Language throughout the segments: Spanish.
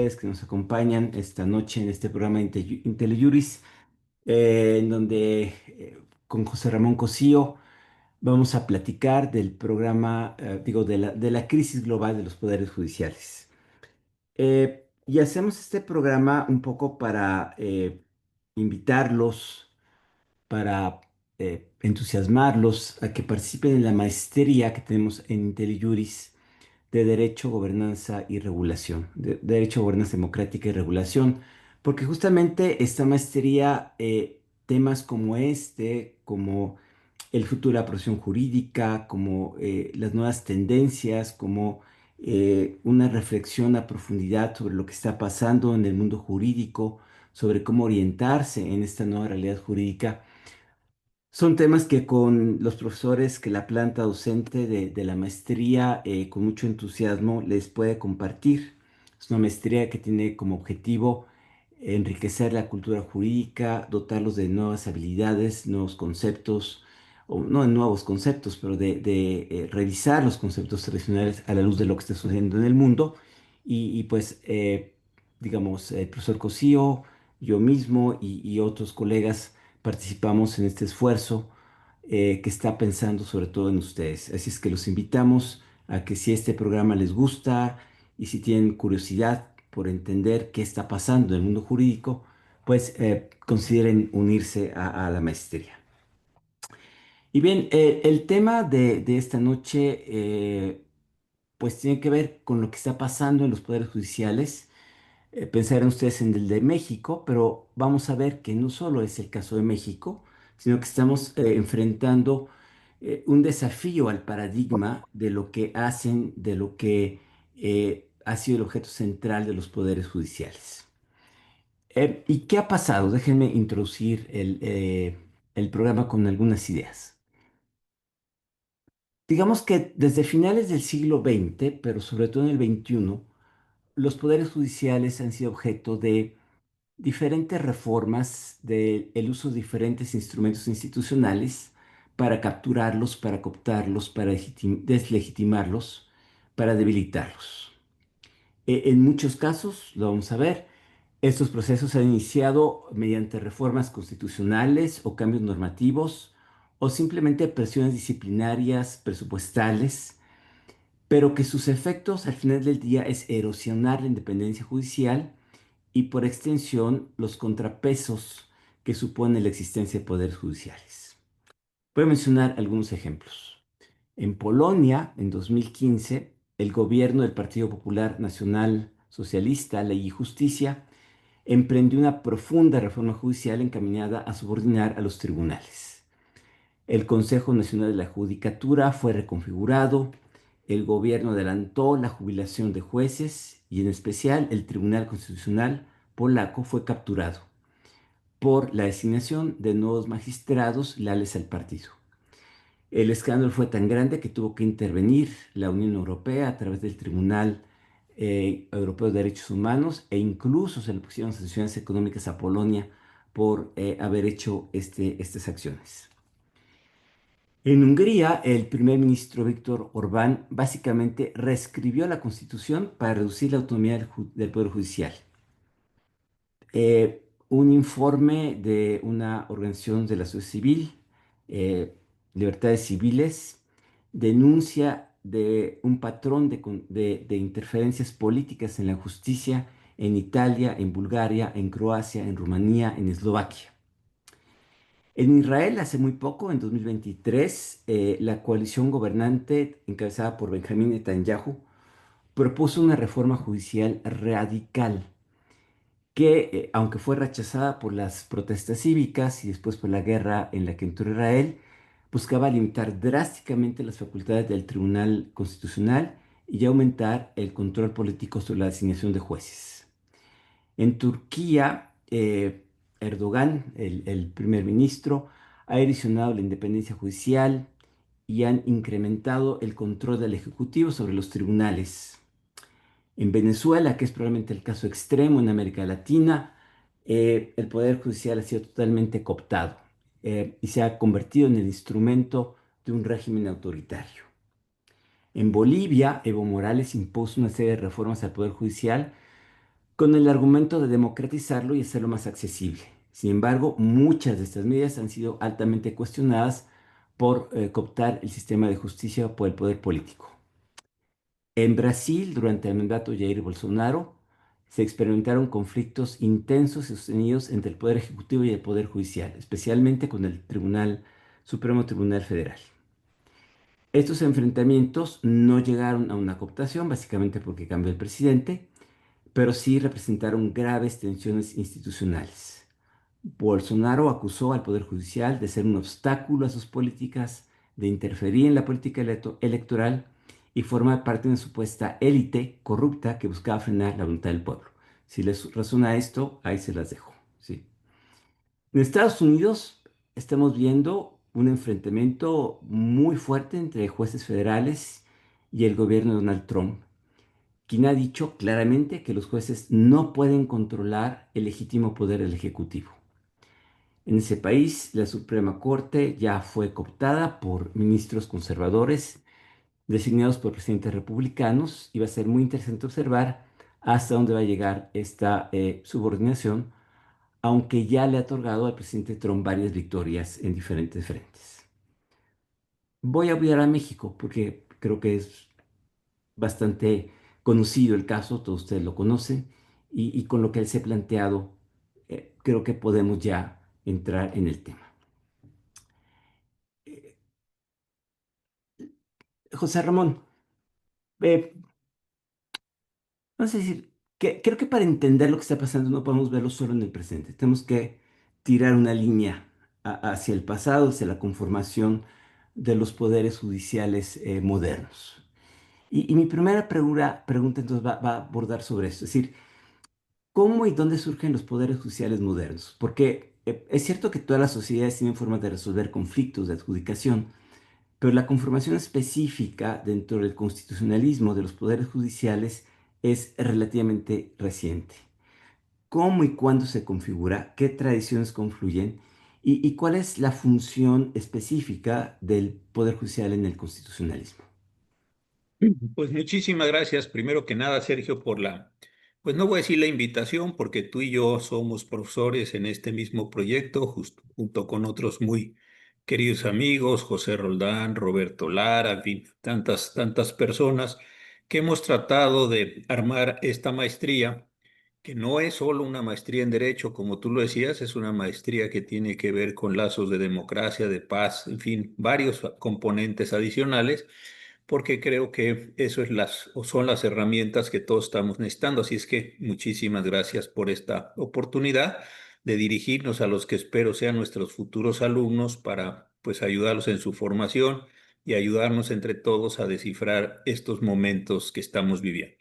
ustedes que nos acompañan esta noche en este programa IntelliJuris, en donde con José Ramón Cosío vamos a platicar del programa, de la crisis global de los poderes judiciales. Y hacemos este programa un poco para invitarlos, para entusiasmarlos a que participen en la maestría que tenemos en IntelliJuris de Derecho, Gobernanza y Regulación, de Derecho, Gobernanza Democrática y Regulación, porque justamente esta maestría, temas como este, como el futuro de la profesión jurídica, como las nuevas tendencias, como una reflexión a profundidad sobre lo que está pasando en el mundo jurídico, sobre cómo orientarse en esta nueva realidad jurídica, son temas que con los profesores que la planta docente de la maestría con mucho entusiasmo les puede compartir. Es una maestría que tiene como objetivo enriquecer la cultura jurídica, dotarlos de nuevas habilidades, nuevos conceptos, o no de nuevos conceptos, pero de revisar los conceptos tradicionales a la luz de lo que está sucediendo en el mundo. Digamos, el profesor Cosío, yo mismo y otros colegas participamos en este esfuerzo que está pensando sobre todo en ustedes. Así es que los invitamos a que si este programa les gusta y si tienen curiosidad por entender qué está pasando en el mundo jurídico, pues consideren unirse a la maestría. Y bien, el tema de esta noche pues tiene que ver con lo que está pasando en los poderes judiciales. Pensarán ustedes en el de México, pero vamos a ver que no solo es el caso de México, sino que estamos enfrentando un desafío al paradigma de lo que hacen, de lo que ha sido el objeto central de los poderes judiciales. ¿Y qué ha pasado? Déjenme introducir el programa con algunas ideas. Digamos que desde finales del siglo XX, pero sobre todo en el XXI, los poderes judiciales han sido objeto de diferentes reformas del uso de diferentes instrumentos institucionales para capturarlos, para cooptarlos, para deslegitimarlos, para debilitarlos. En muchos casos, lo vamos a ver, estos procesos se han iniciado mediante reformas constitucionales o cambios normativos o simplemente presiones disciplinarias, presupuestales, pero que sus efectos al final del día es erosionar la independencia judicial y por extensión los contrapesos que supone la existencia de poderes judiciales. Voy a mencionar algunos ejemplos. En Polonia, en 2015, el gobierno del Partido Popular Nacional Socialista, Ley y Justicia, emprendió una profunda reforma judicial encaminada a subordinar a los tribunales. El Consejo Nacional de la Judicatura fue reconfigurado, el gobierno adelantó la jubilación de jueces y en especial el Tribunal Constitucional polaco fue capturado por la designación de nuevos magistrados leales al partido. El escándalo fue tan grande que tuvo que intervenir la Unión Europea a través del Tribunal Europeo de Derechos Humanos e incluso se le pusieron sanciones económicas a Polonia por haber hecho estas acciones. En Hungría, el primer ministro Víctor Orbán básicamente reescribió la constitución para reducir la autonomía del Poder Judicial. Un informe de una organización de la sociedad civil, eh, Libertades Civiles, denuncia de un patrón de interferencias políticas en la justicia en Italia, en Bulgaria, en Croacia, en Rumanía, en Eslovaquia. En Israel, hace muy poco, en 2023, la coalición gobernante encabezada por Benjamín Netanyahu propuso una reforma judicial radical que, aunque fue rechazada por las protestas cívicas y después por la guerra en la que entró Israel, buscaba limitar drásticamente las facultades del Tribunal Constitucional y aumentar el control político sobre la designación de jueces. En Turquía, Erdogan, el primer ministro, ha erosionado la independencia judicial y han incrementado el control del Ejecutivo sobre los tribunales. En Venezuela, que es probablemente el caso extremo en América Latina, el Poder Judicial ha sido totalmente cooptado y se ha convertido en el instrumento de un régimen autoritario. En Bolivia, Evo Morales impuso una serie de reformas al Poder Judicial con el argumento de democratizarlo y hacerlo más accesible. Sin embargo, muchas de estas medidas han sido altamente cuestionadas por cooptar el sistema de justicia por el poder político. En Brasil, durante el mandato de Jair Bolsonaro, se experimentaron conflictos intensos y sostenidos entre el Poder Ejecutivo y el Poder Judicial, especialmente con el Supremo Tribunal Federal. Estos enfrentamientos no llegaron a una cooptación, básicamente porque cambió el presidente, pero sí representaron graves tensiones institucionales. Bolsonaro acusó al Poder Judicial de ser un obstáculo a sus políticas, de interferir en la política electoral y formar parte de una supuesta élite corrupta que buscaba frenar la voluntad del pueblo. Si les resuena esto, ahí se las dejo. ¿Sí? En Estados Unidos estamos viendo un enfrentamiento muy fuerte entre jueces federales y el gobierno de Donald Trump, quien ha dicho claramente que los jueces no pueden controlar el legítimo poder del Ejecutivo. En ese país, la Suprema Corte ya fue cooptada por ministros conservadores designados por presidentes republicanos y va a ser muy interesante observar hasta dónde va a llegar esta subordinación, aunque ya le ha otorgado al presidente Trump varias victorias en diferentes frentes. Voy a olvidar a México porque creo que es bastante conocido el caso, todos ustedes lo conocen, y con lo que él se ha planteado, creo que podemos ya entrar en el tema. Eh, José Ramón, eh, vamos a decir que creo que para entender lo que está pasando no podemos verlo solo en el presente, tenemos que tirar una línea hacia el pasado, hacia la conformación de los poderes judiciales modernos. Y mi primera pregunta entonces va a abordar sobre esto, es decir, ¿cómo y dónde surgen los poderes judiciales modernos? Porque es cierto que todas las sociedades tienen formas de resolver conflictos de adjudicación, pero la conformación específica dentro del constitucionalismo de los poderes judiciales es relativamente reciente. ¿Cómo y cuándo se configura? ¿Qué tradiciones confluyen? Y cuál es la función específica del poder judicial en el constitucionalismo? Pues muchísimas gracias, primero que nada, Sergio, pues no voy a decir la invitación, porque tú y yo somos profesores en este mismo proyecto, junto con otros muy queridos amigos, José Roldán, Roberto Lara, en fin, tantas personas que hemos tratado de armar esta maestría, que no es solo una maestría en derecho, como tú lo decías, es una maestría que tiene que ver con lazos de democracia, de paz, en fin, varios componentes adicionales, porque creo que eso es o son las herramientas que todos estamos necesitando. Así es que muchísimas gracias por esta oportunidad de dirigirnos a los que espero sean nuestros futuros alumnos para pues ayudarlos en su formación y ayudarnos entre todos a descifrar estos momentos que estamos viviendo.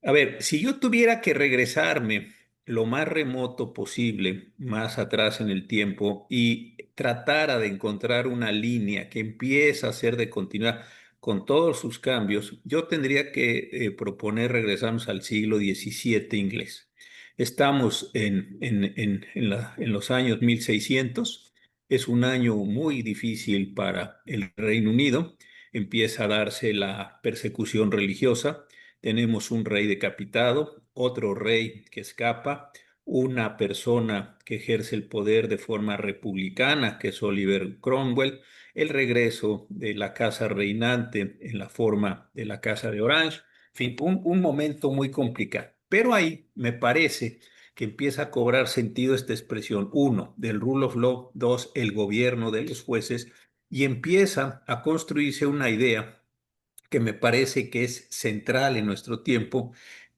A ver, si yo tuviera que regresarme lo más remoto posible, más atrás en el tiempo, y tratara de encontrar una línea que empieza a ser de continuidad con todos sus cambios, yo tendría que proponer regresarnos al siglo XVII inglés. Estamos en los años 1600. Es un año muy difícil para el Reino Unido. Empieza a darse la persecución religiosa. Tenemos un rey decapitado, otro rey que escapa, una persona que ejerce el poder de forma republicana, que es Oliver Cromwell, el regreso de la casa reinante en la forma de la Casa de Orange, en fin, un momento muy complicado. Pero ahí me parece que empieza a cobrar sentido esta expresión, uno, del rule of law, dos, el gobierno de los jueces, y empieza a construirse una idea que me parece que es central en nuestro tiempo,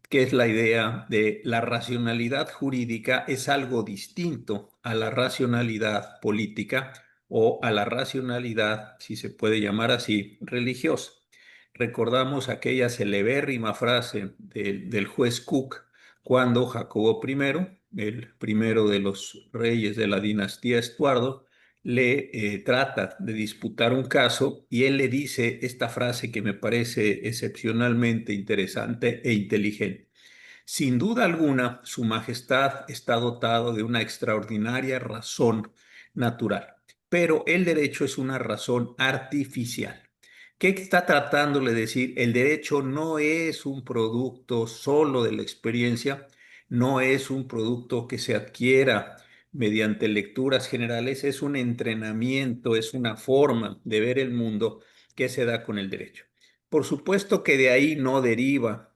que es la idea de la racionalidad jurídica es algo distinto a la racionalidad política o a la racionalidad, si se puede llamar así, religiosa. Recordamos aquella celebérrima frase del juez Cook cuando Jacobo I, el primero de los reyes de la dinastía Estuardo, le trata de disputar un caso y él le dice esta frase que me parece excepcionalmente interesante e inteligente. Sin duda alguna, Su Majestad está dotado de una extraordinaria razón natural, pero el derecho es una razón artificial. ¿Qué está tratándole de decir? El derecho no es un producto solo de la experiencia, no es un producto que se adquiera mediante lecturas generales, es un entrenamiento, es una forma de ver el mundo que se da con el derecho. Por supuesto que de ahí no deriva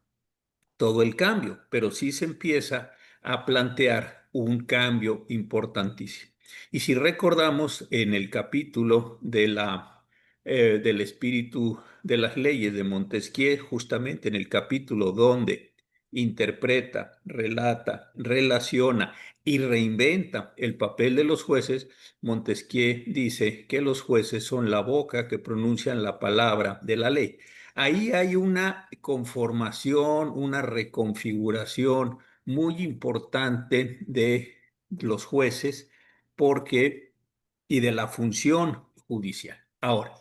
todo el cambio, pero sí se empieza a plantear un cambio importantísimo. Y si recordamos en el capítulo del espíritu de las leyes de Montesquieu, justamente en el capítulo donde interpreta, relata, relaciona y reinventa el papel de los jueces, Montesquieu dice que los jueces son la boca que pronuncian la palabra de la ley. Ahí hay una conformación, una reconfiguración muy importante de los jueces porque y de la función judicial. Ahora,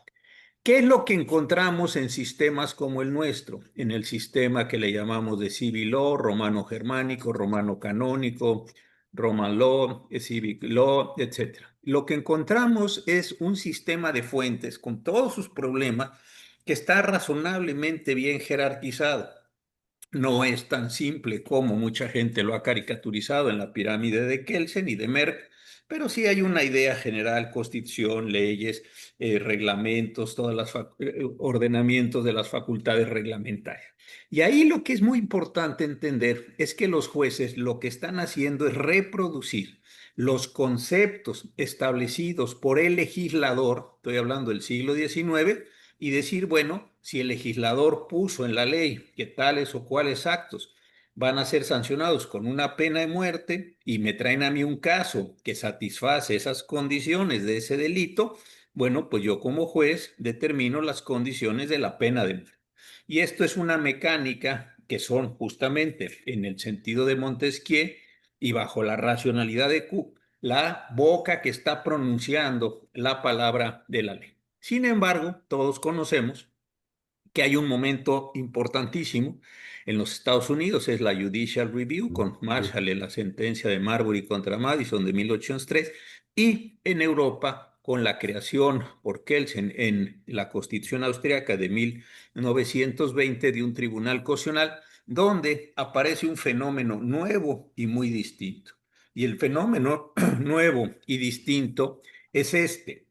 ¿qué es lo que encontramos en sistemas como el nuestro? En el sistema que le llamamos de Civil Law, romano-germánico, romano-canónico, Roman Law, Civic Law, etcétera. Lo que encontramos es un sistema de fuentes con todos sus problemas que está razonablemente bien jerarquizado. No es tan simple como mucha gente lo ha caricaturizado en la pirámide de Kelsen y de Merck, pero sí hay una idea general, constitución, leyes, reglamentos, todos los ordenamientos de las facultades reglamentarias. Y ahí lo que es muy importante entender es que los jueces lo que están haciendo es reproducir los conceptos establecidos por el legislador, estoy hablando del siglo XIX, y decir, bueno, si el legislador puso en la ley que tales o cuales actos van a ser sancionados con una pena de muerte y me traen a mí un caso que satisface esas condiciones de ese delito, bueno, pues yo como juez determino las condiciones de la pena de muerte. Y esto es una mecánica que son justamente en el sentido de Montesquieu y bajo la racionalidad de Cook, la boca que está pronunciando la palabra de la ley. Sin embargo, todos conocemos que hay un momento importantísimo en los Estados Unidos, es la Judicial Review con Sí. Marshall en la sentencia de Marbury contra Madison de 1803 y en Europa con la creación por Kelsen en la Constitución Austriaca de 1920 de un tribunal constitucional donde aparece un fenómeno nuevo y muy distinto. Y el fenómeno nuevo y distinto es este.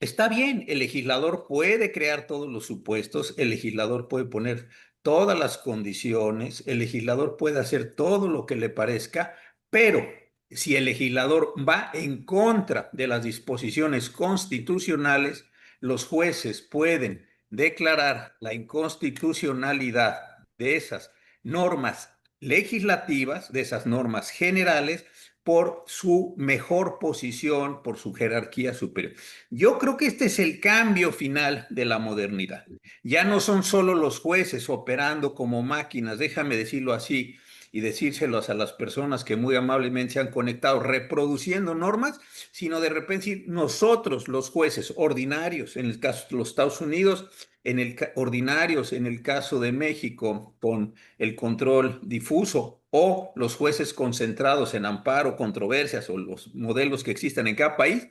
Está bien, el legislador puede crear todos los supuestos, el legislador puede poner todas las condiciones, el legislador puede hacer todo lo que le parezca, pero si el legislador va en contra de las disposiciones constitucionales, los jueces pueden declarar la inconstitucionalidad de esas normas legislativas, de esas normas generales, por su mejor posición, por su jerarquía superior. Yo creo que este es el cambio final de la modernidad. Ya no son solo los jueces operando como máquinas, déjame decirlo así y decírselos a las personas que muy amablemente se han conectado, reproduciendo normas, sino de repente nosotros, los jueces ordinarios, en el caso de los Estados Unidos, ordinarios en el caso de México, con el control difuso, o los jueces concentrados en amparo, controversias o los modelos que existan en cada país,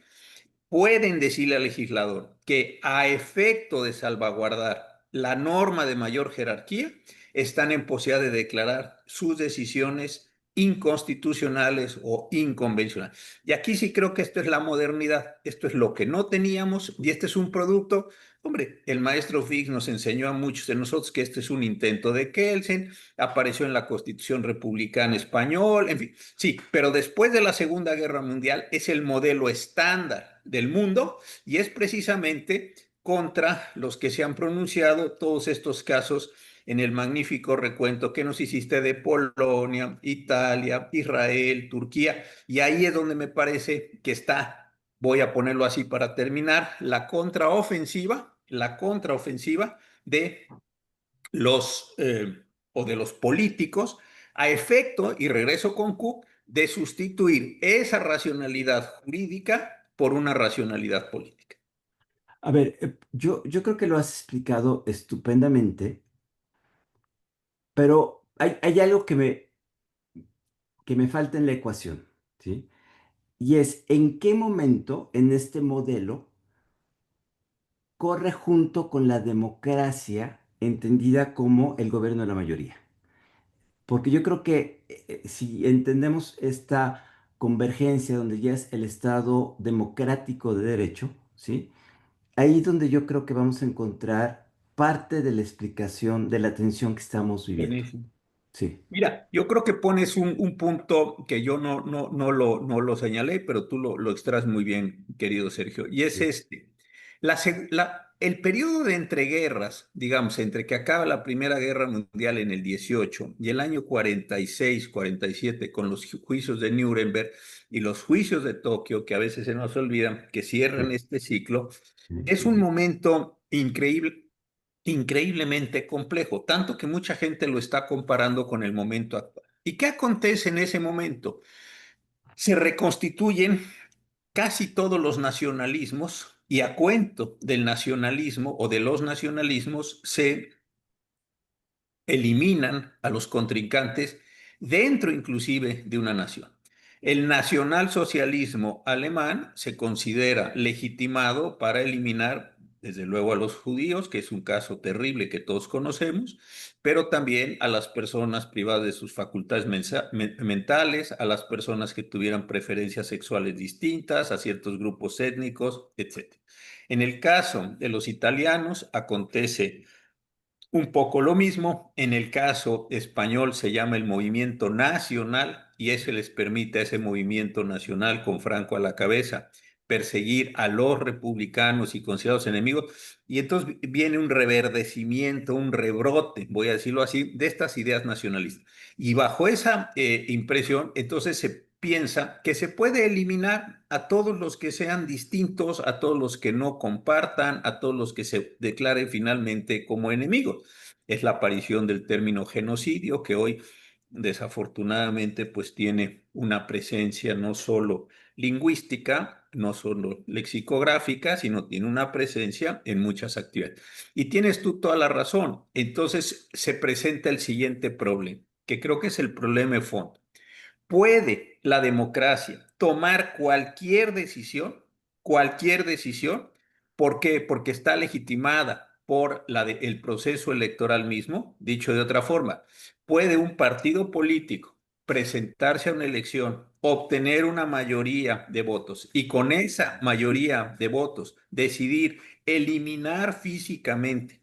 pueden decirle al legislador que a efecto de salvaguardar la norma de mayor jerarquía, están en posibilidad de declarar sus decisiones inconstitucionales o inconvencionales. Y aquí sí creo que esto es la modernidad, esto es lo que no teníamos y este es un producto, hombre, el maestro Fix nos enseñó a muchos de nosotros que este es un intento de Kelsen, apareció en la Constitución Republicana Española, en fin, sí, pero después de la Segunda Guerra Mundial es el modelo estándar del mundo y es precisamente contra los que se han pronunciado todos estos casos en el magnífico recuento que nos hiciste de Polonia, Italia, Israel, Turquía, y ahí es donde me parece que está, voy a ponerlo así para terminar, la contraofensiva de los o de los políticos a efecto, y regreso con Cook, de sustituir esa racionalidad jurídica por una racionalidad política. A ver, yo creo que lo has explicado estupendamente, pero hay algo que me falta en la ecuación, ¿sí? Y es en qué momento en este modelo corre junto con la democracia entendida como el gobierno de la mayoría. porque yo creo que si entendemos esta convergencia donde ya es el Estado democrático de derecho, ¿sí? Ahí es donde yo creo que vamos a encontrar parte de la explicación de la tensión que estamos viviendo. Buenísimo. Sí, Mira, yo creo que pones un punto que yo no lo señalé, pero tú lo extraes muy bien, querido Sergio, y es sí, este. El periodo de entreguerras, digamos, entre que acaba la Primera Guerra Mundial en el 18 y el año 46, 47, con los juicios de Nuremberg y los juicios de Tokio, que a veces se nos olvidan, que cierran sí, este ciclo, sí, es un momento increíblemente complejo, tanto que mucha gente lo está comparando con el momento actual. ¿Y qué acontece en ese momento? Se reconstituyen casi todos los nacionalismos y a cuento del nacionalismo o de los nacionalismos se eliminan a los contrincantes dentro inclusive de una nación. El nacionalsocialismo alemán se considera legitimado para eliminar, desde luego, a los judíos, que es un caso terrible que todos conocemos, pero también a las personas privadas de sus facultades mentales, a las personas que tuvieran preferencias sexuales distintas, a ciertos grupos étnicos, etc. En el caso de los italianos, acontece un poco lo mismo, en el caso español se llama el movimiento nacional y eso les permite a ese movimiento nacional con Franco a la cabeza perseguir a los republicanos y considerados enemigos y entonces viene un reverdecimiento, un rebrote, voy a decirlo así, de estas ideas nacionalistas. Y bajo esa impresión, entonces se piensa que se puede eliminar a todos los que sean distintos, a todos los que no compartan, a todos los que se declaren finalmente como enemigos. Es la aparición del término genocidio que hoy desafortunadamente pues tiene una presencia no solo lingüística, no solo lexicográfica, sino tiene una presencia en muchas actividades. Y tienes tú toda la razón. Entonces se presenta el siguiente problema, que creo que es el problema de fondo. ¿Puede la democracia tomar cualquier decisión? Cualquier decisión. ¿Por qué? Porque está legitimada por el proceso electoral mismo. Dicho de otra forma, ¿puede un partido político presentarse a una elección, obtener una mayoría de votos y con esa mayoría de votos decidir eliminar físicamente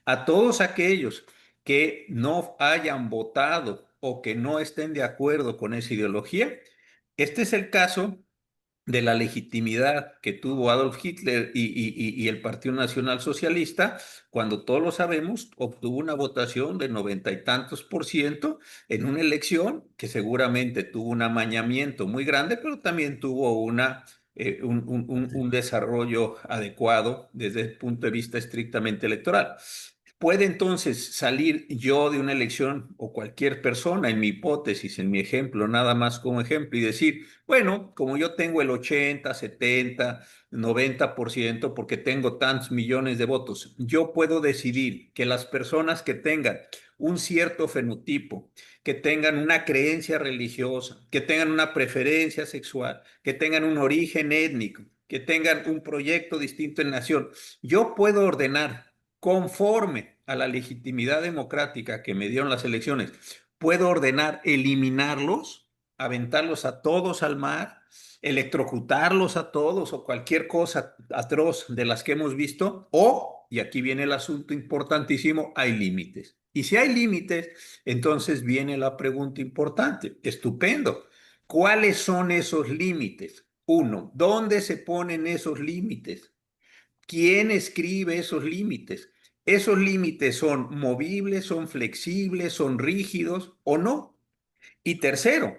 a todos aquellos que no hayan votado o que no estén de acuerdo con esa ideología? Este es el caso de la legitimidad que tuvo Adolf Hitler y el Partido Nacional Socialista, cuando todos lo sabemos, obtuvo una votación de 90 y tantos % en una elección que seguramente tuvo un amañamiento muy grande, pero también tuvo un desarrollo adecuado desde el punto de vista estrictamente electoral. ¿Puede entonces salir yo de una elección o cualquier persona, en mi hipótesis, en mi ejemplo, nada más como ejemplo, y decir, bueno, como yo tengo el 80, 70, 90%, porque tengo tantos millones de votos, yo puedo decidir que las personas que tengan un cierto fenotipo, que tengan una creencia religiosa, que tengan una preferencia sexual, que tengan un origen étnico, que tengan un proyecto distinto en nación, yo puedo ordenar conforme a la legitimidad democrática que me dieron las elecciones, puedo ordenar eliminarlos, aventarlos a todos al mar, electrocutarlos a todos o cualquier cosa atroz de las que hemos visto, o, y aquí viene el asunto importantísimo, hay límites. Y si hay límites, entonces viene la pregunta importante. Estupendo. ¿Cuáles son esos límites? Uno, ¿dónde se ponen esos límites? ¿Quién escribe esos límites? ¿Esos límites son movibles, son flexibles, son rígidos o no? Y tercero,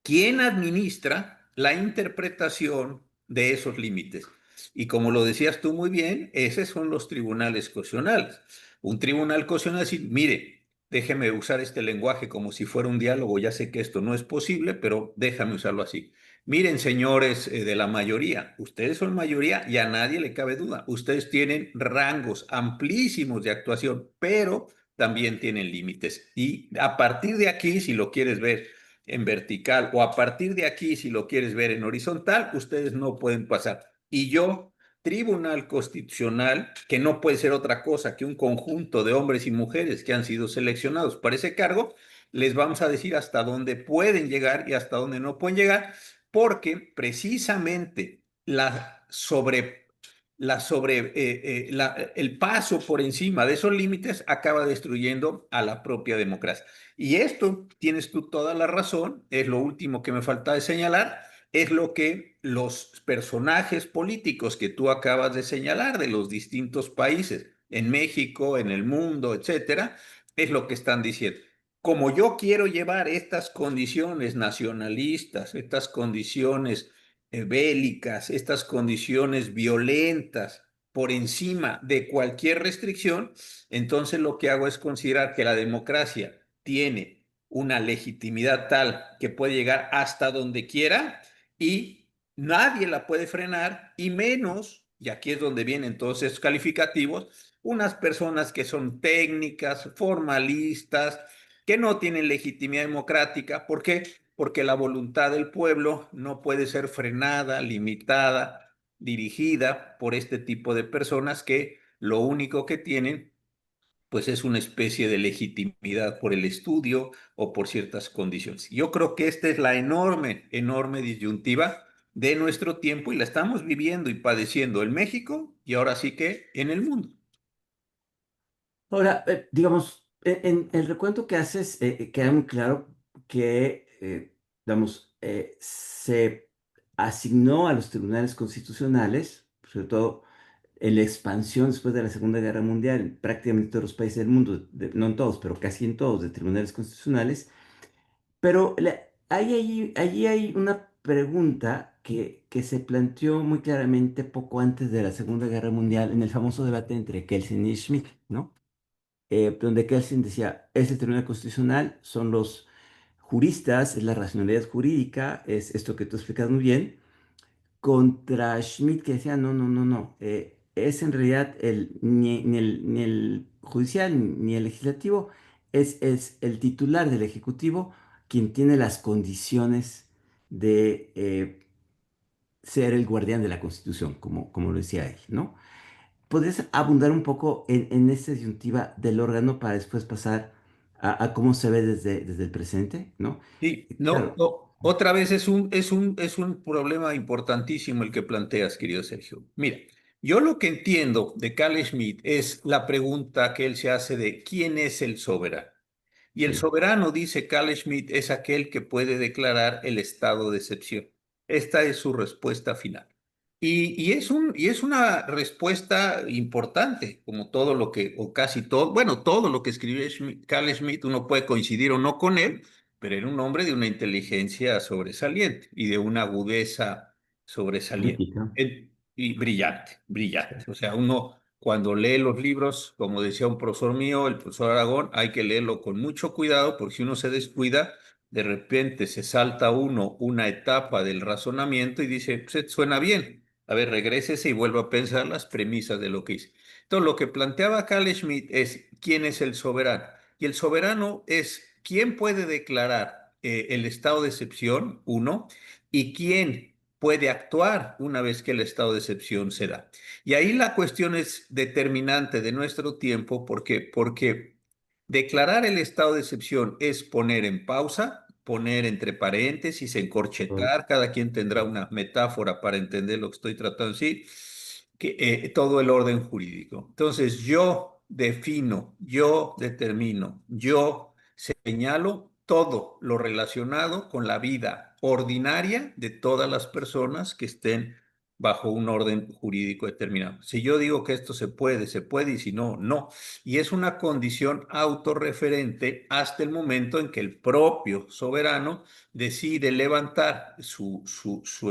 ¿quién administra la interpretación de esos límites? Y como lo decías tú muy bien, esos son los tribunales constitucionales. Un tribunal constitucional decir, mire, déjeme usar este lenguaje como si fuera un diálogo, ya sé que esto no es posible, pero déjame usarlo así. Miren, señores de la mayoría, ustedes son mayoría y a nadie le cabe duda. Ustedes tienen rangos amplísimos de actuación, pero también tienen límites. Y a partir de aquí, si lo quieres ver en vertical o a partir de aquí, si lo quieres ver en horizontal, ustedes no pueden pasar. Y yo, Tribunal Constitucional, que no puede ser otra cosa que un conjunto de hombres y mujeres que han sido seleccionados para ese cargo, les vamos a decir hasta dónde pueden llegar y hasta dónde no pueden llegar, porque precisamente el paso por encima de esos límites acaba destruyendo a la propia democracia. Y esto, tienes tú toda la razón, es lo último que me falta de señalar, es lo que los personajes políticos que tú acabas de señalar de los distintos países, en México, en el mundo, etcétera, es lo que están diciendo. Como yo quiero llevar estas condiciones nacionalistas, estas condiciones bélicas, estas condiciones violentas por encima de cualquier restricción, entonces lo que hago es considerar que la democracia tiene una legitimidad tal que puede llegar hasta donde quiera y nadie la puede frenar y menos, y aquí es donde vienen todos esos calificativos, unas personas que son técnicas, formalistas, que no tienen legitimidad democrática. ¿Por qué? Porque la voluntad del pueblo no puede ser frenada, limitada, dirigida por este tipo de personas que lo único que tienen pues es una especie de legitimidad por el estudio o por ciertas condiciones. Yo creo que esta es la enorme, enorme disyuntiva de nuestro tiempo y la estamos viviendo y padeciendo en México y ahora sí que en el mundo. Ahora, digamos, en el recuento que haces, queda muy claro que, digamos, se asignó a los tribunales constitucionales, sobre todo en la expansión después de la Segunda Guerra Mundial, en prácticamente todos los países del mundo, no en todos, pero casi en todos, de tribunales constitucionales. Pero allí hay una pregunta que se planteó muy claramente poco antes de la Segunda Guerra Mundial, en el famoso debate entre Kelsen y Schmitt, ¿no? Donde Kelsen decía, es el Tribunal Constitucional, son los juristas, es la racionalidad jurídica, es esto que tú explicas muy bien, contra Schmidt que decía, no, no, no, no, es en realidad ni el judicial ni el legislativo, es el titular del Ejecutivo quien tiene las condiciones de ser el guardián de la Constitución, como lo decía él, ¿no? ¿Podrías abundar un poco en esta disyuntiva del órgano para después pasar a cómo se ve desde el presente, ¿no? Sí, no, Claro, no, otra vez es un problema importantísimo el que planteas, querido Sergio. Mira, yo lo que entiendo de Carl Schmitt es la pregunta que él se hace de ¿quién es el soberano? Y el sí, soberano, dice Carl Schmitt, es aquel que puede declarar el estado de excepción. Esta es su respuesta final. Y es una respuesta importante, como todo lo que, o casi todo, bueno, todo lo que escribió Carl Schmitt, uno puede coincidir o no con él, pero era un hombre de una inteligencia sobresaliente y de una agudeza sobresaliente. crítica. Y brillante, brillante. O sea, uno cuando lee los libros, como decía un profesor mío, el profesor Aragón, hay que leerlo con mucho cuidado porque si uno se descuida, de repente se salta uno una etapa del razonamiento y dice, pues suena bien. A ver, regrésese y vuelva a pensar las premisas de lo que hice. Entonces, lo que planteaba Carl Schmitt es quién es el soberano. Y el soberano es quién puede declarar el estado de excepción, uno, y quién puede actuar una vez que el estado de excepción se da. Y ahí la cuestión es determinante de nuestro tiempo porque declarar el estado de excepción es poner en pausa, poner entre paréntesis, encorchetar, cada quien tendrá una metáfora para entender lo que estoy tratando de decir, que, todo el orden jurídico. Entonces yo defino, yo determino, yo señalo todo lo relacionado con la vida ordinaria de todas las personas que estén bajo un orden jurídico determinado. Si yo digo que esto se puede, y si no, no. Y es una condición autorreferente hasta el momento en que el propio soberano decide levantar su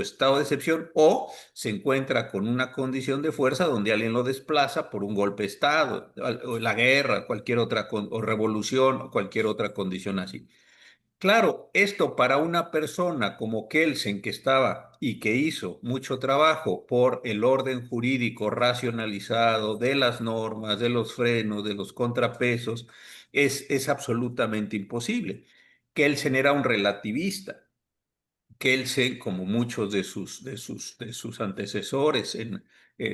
estado de excepción o se encuentra con una condición de fuerza donde alguien lo desplaza por un golpe de Estado, o la guerra, cualquier otra, o revolución, o cualquier otra condición así. Claro, esto para una persona como Kelsen, que estaba y que hizo mucho trabajo por el orden jurídico racionalizado de las normas, de los frenos, de los contrapesos, es absolutamente imposible. Kelsen era un relativista. Kelsen, como muchos de sus antecesores,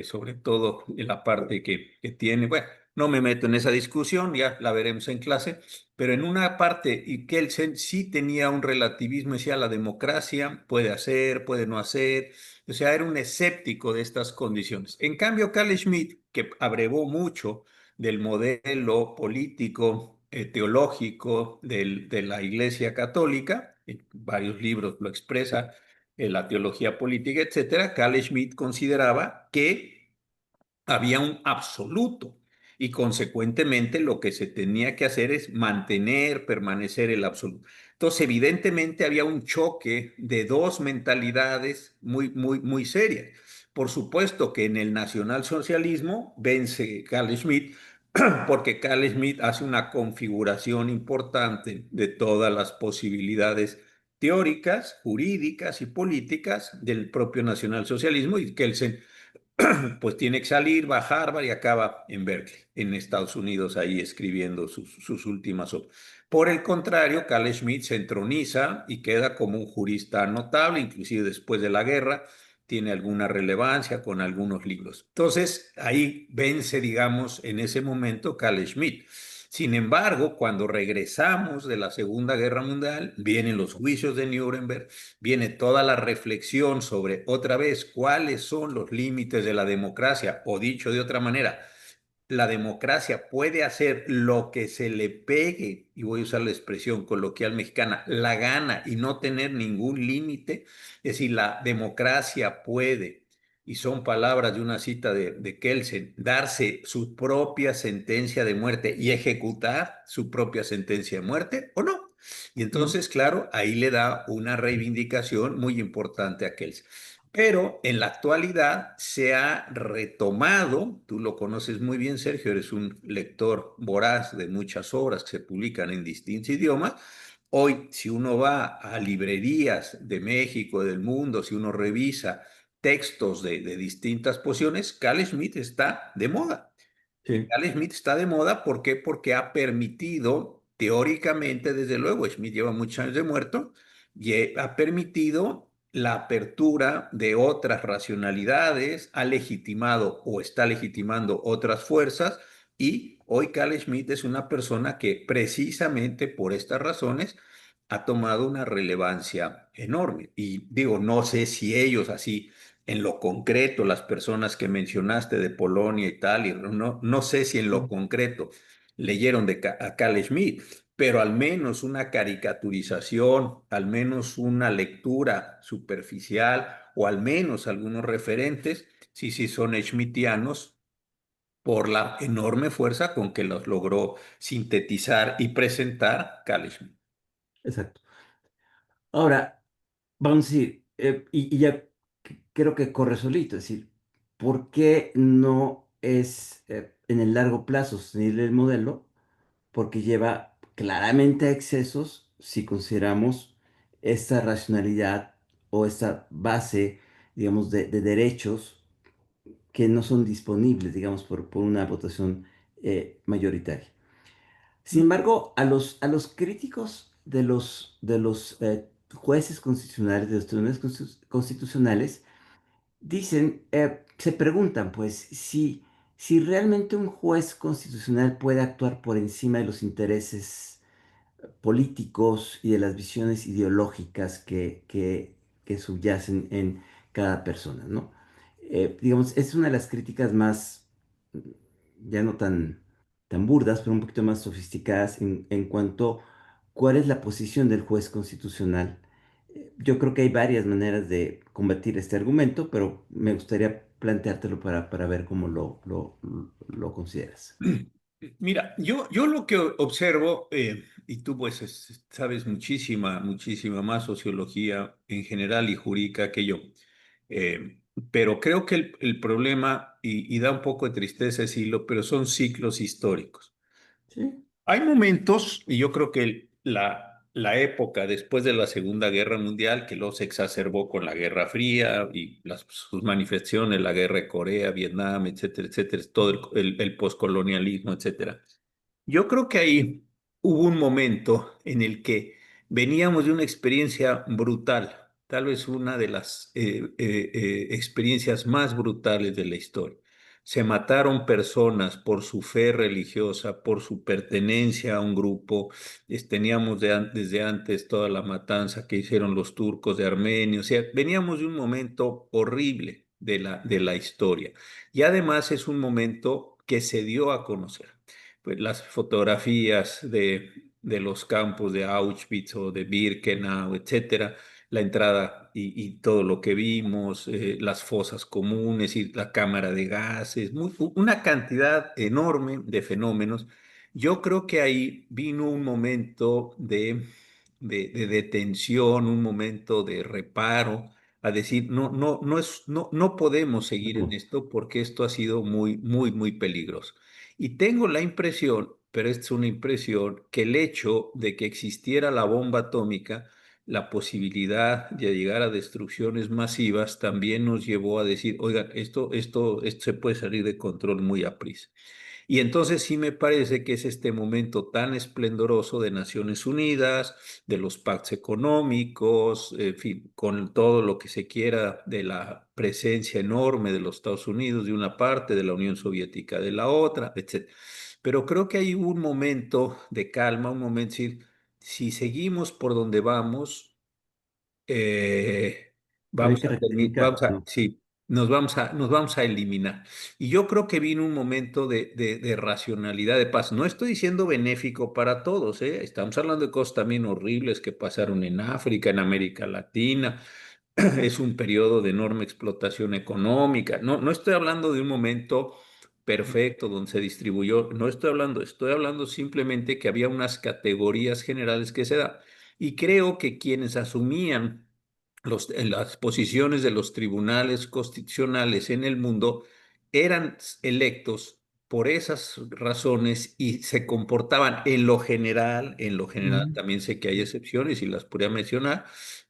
sobre todo en la parte que tiene, bueno, no me meto en esa discusión, ya la veremos en clase, pero en una parte, y Kelsen sí tenía un relativismo, decía la democracia puede hacer, puede no hacer, o sea, era un escéptico de estas condiciones. En cambio, Carl Schmitt, que abrevó mucho del modelo político, teológico de la Iglesia Católica, en varios libros lo expresa, la teología política, etcétera, Carl Schmitt consideraba que había un absoluto y consecuentemente lo que se tenía que hacer es mantener, permanecer el absoluto. Entonces, evidentemente había un choque de dos mentalidades muy, muy, muy serias. Por supuesto que en el nacionalsocialismo vence Carl Schmitt porque Carl Schmitt hace una configuración importante de todas las posibilidades teóricas, jurídicas y políticas del propio nacionalsocialismo y Kelsen pues tiene que salir, va a Harvard y acaba en Berkeley, en Estados Unidos, ahí escribiendo sus últimas obras. Por el contrario, Carl Schmitt se entroniza y queda como un jurista notable, inclusive después de la guerra, tiene alguna relevancia con algunos libros. Entonces, ahí vence, digamos, en ese momento Carl Schmitt. Sin embargo, cuando regresamos de la Segunda Guerra Mundial, vienen los juicios de Nuremberg, viene toda la reflexión sobre otra vez cuáles son los límites de la democracia, o dicho de otra manera, la democracia puede hacer lo que se le pegue, y voy a usar la expresión coloquial mexicana, la gana y no tener ningún límite. Es decir, la democracia puede, y son palabras de una cita de Kelsen, darse su propia sentencia de muerte y ejecutar su propia sentencia de muerte o no. Y Mm. entonces, claro, ahí le da una reivindicación muy importante a Kelsen. Pero en la actualidad se ha retomado, tú lo conoces muy bien, Sergio, eres un lector voraz de muchas obras que se publican en distintos idiomas. Hoy, si uno va a librerías de México, del mundo, si uno revisa textos de distintas posiciones, Carl Schmitt está de moda. Y Sí, Carl Schmitt está de moda, ¿por qué? Porque ha permitido, teóricamente, desde luego, Schmitt lleva muchos años de muerto, y ha permitido la apertura de otras racionalidades, ha legitimado o está legitimando otras fuerzas, y hoy Carl Schmitt es una persona que precisamente por estas razones ha tomado una relevancia enorme. Y digo, no sé si ellos así en lo concreto, las personas que mencionaste de Polonia y tal, y no sé si en lo sí, concreto leyeron a Carl Schmitt, pero al menos una caricaturización, al menos una lectura superficial o al menos algunos referentes, sí, sí son schmittianos por la enorme fuerza con que los logró sintetizar y presentar Carl Schmitt. exacto. Ahora, vamos a decir, y ya creo que corre solito, es decir, ¿por qué no es en el largo plazo sostenible el modelo? Porque lleva claramente a excesos si consideramos esta racionalidad o esta base, digamos, de derechos que no son disponibles, digamos, por una votación mayoritaria. Sin embargo, a los críticos de los jueces constitucionales, de los tribunales constitucionales, dicen, se preguntan, pues, si realmente un juez constitucional puede actuar por encima de los intereses políticos y de las visiones ideológicas que subyacen en cada persona, ¿no? Digamos, es una de las críticas más, ya no tan burdas, pero un poquito más sofisticadas en cuanto cuál es la posición del juez constitucional. Yo creo que hay varias maneras de combatir este argumento, pero me gustaría planteártelo para ver cómo lo consideras. Mira, yo lo que observo, y tú pues sabes muchísima, muchísima más sociología en general y jurídica que yo, eh, pero creo que el problema, y da un poco de tristeza decirlo, pero son ciclos históricos. Sí, Hay momentos, y yo creo que la época después de la Segunda Guerra Mundial, que luego se exacerbó con la Guerra Fría y sus manifestaciones, la Guerra de Corea, Vietnam, etcétera, etcétera, todo el poscolonialismo, etcétera. Yo creo que ahí hubo un momento en el que veníamos de una experiencia brutal, tal vez una de las experiencias más brutales de la historia. se mataron personas por su fe religiosa, por su pertenencia a un grupo. Teníamos desde antes toda la matanza que hicieron los turcos de Armenia. O sea, veníamos de un momento horrible de la historia. Y además es un momento que se dio a conocer. Pues las fotografías de los campos de Auschwitz o de Birkenau, etcétera, la entrada y todo lo que vimos, las fosas comunes y la cámara de gases, una cantidad enorme de fenómenos. Yo creo que ahí vino un momento de detención, un momento de reparo, a decir, no podemos seguir en esto porque esto ha sido muy peligroso. Y tengo la impresión, pero es una impresión, que el hecho de que existiera la bomba atómica, la posibilidad de llegar a destrucciones masivas también nos llevó a decir, oigan, esto se puede salir de control muy aprisa. Y entonces sí me parece que es este momento tan esplendoroso de Naciones Unidas, de los pactos económicos, en fin, con todo lo que se quiera de la presencia enorme de los Estados Unidos de una parte, de la Unión Soviética de la otra, etc. Pero creo que hay un momento de calma, un momento de decir, si seguimos por donde vamos, Pero hay vamos que a rectificar, ¿no? sí, nos vamos a eliminar. Y yo creo que vino un momento de racionalidad, de paz. No estoy diciendo benéfico para todos, ¿eh? Estamos hablando de cosas también horribles que pasaron en África, en América Latina. Es un periodo de enorme explotación económica. No estoy hablando de un momento perfecto donde se distribuyó, no estoy hablando simplemente que había unas categorías generales que se dan. Y creo que quienes asumían en las posiciones de los tribunales constitucionales en el mundo eran electos por esas razones y se comportaban en lo general, Ujú. también sé que hay excepciones y las podría mencionar,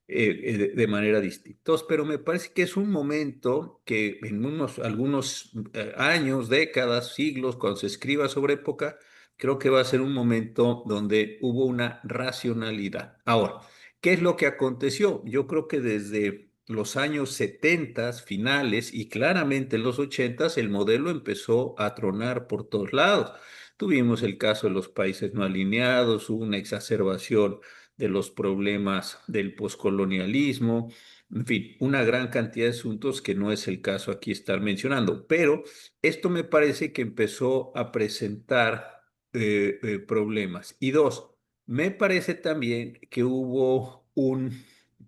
de manera distinta. Entonces, pero me parece que es un momento que en algunos años, décadas, siglos, cuando se escriba sobre época, creo que va a ser un momento donde hubo una racionalidad. Ahora, ¿qué es lo que aconteció? Yo creo que desde los años 70 finales y claramente en los 80 el modelo empezó a tronar por todos lados. Tuvimos el caso de los países no alineados, hubo una exacerbación de los problemas del poscolonialismo, en fin, una gran cantidad de asuntos que no es el caso aquí estar mencionando, pero esto me parece que empezó a presentar problemas. Y dos, me parece también que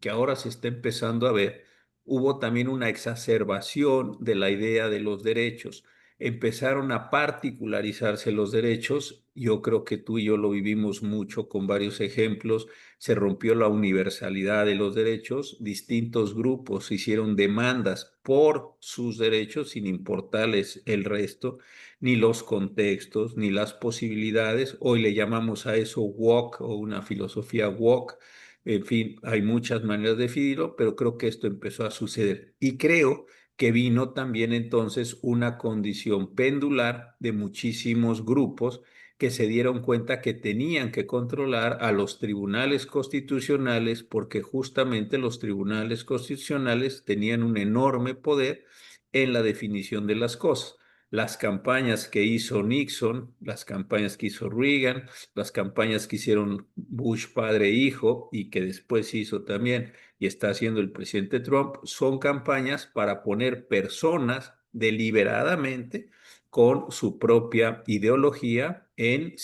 que ahora se está empezando a ver, hubo también una exacerbación de la idea de los derechos. Empezaron a particularizarse los derechos. Yo creo que tú y yo lo vivimos mucho con varios ejemplos. Se rompió la universalidad de los derechos. Distintos grupos hicieron demandas por sus derechos sin importarles el resto ni los contextos, ni las posibilidades. Hoy le llamamos a eso woke o una filosofía woke. En fin, hay muchas maneras de definirlo, pero creo que esto empezó a suceder. Y creo que vino también entonces una condición pendular de muchísimos grupos que se dieron cuenta que tenían que controlar a los tribunales constitucionales porque justamente los tribunales constitucionales tenían un enorme poder en la definición de las cosas. Las campañas que hizo Nixon, las campañas que hizo Reagan, las campañas que hicieron Bush padre e hijo y que después hizo también y está haciendo el presidente Trump, son campañas para poner personas deliberadamente con su propia ideología en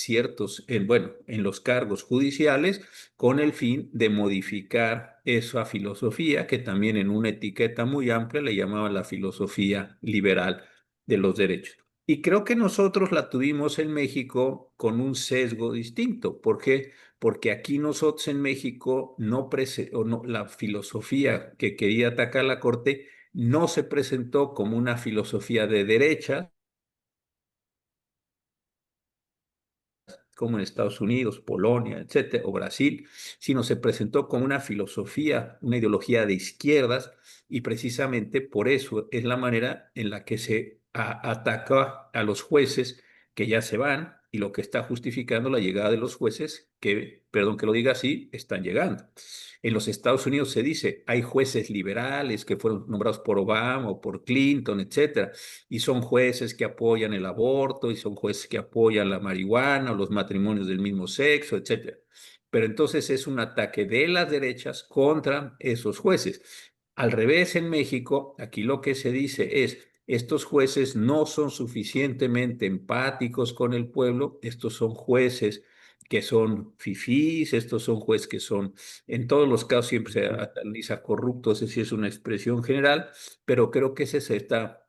bueno, en los cargos judiciales con el fin de modificar esa filosofía que también en una etiqueta muy amplia le llamaban la filosofía liberal de los derechos. Y creo que nosotros la tuvimos en México con un sesgo distinto. ¿Por qué? Porque aquí nosotros en México la filosofía que quería atacar la Corte no se presentó como una filosofía de derecha, como en Estados Unidos, Polonia, etcétera, o Brasil, sino se presentó como una filosofía, una ideología de izquierdas, y precisamente por eso es la manera en la que se ataca a los jueces que ya se van y lo que está justificando la llegada de los jueces que, perdón que lo diga así, están llegando. En los Estados Unidos se dice, hay jueces liberales que fueron nombrados por Obama o por Clinton, etcétera, y son jueces que apoyan el aborto y son jueces que apoyan la marihuana o los matrimonios del mismo sexo, etcétera. Pero entonces es un ataque de las derechas contra esos jueces. Al revés, en México, aquí lo que se dice es, estos jueces no son suficientemente empáticos con el pueblo, estos son jueces que son fifís, estos son jueces que son, en todos los casos siempre se analiza corruptos, esa sí es una expresión general, pero creo que ese se está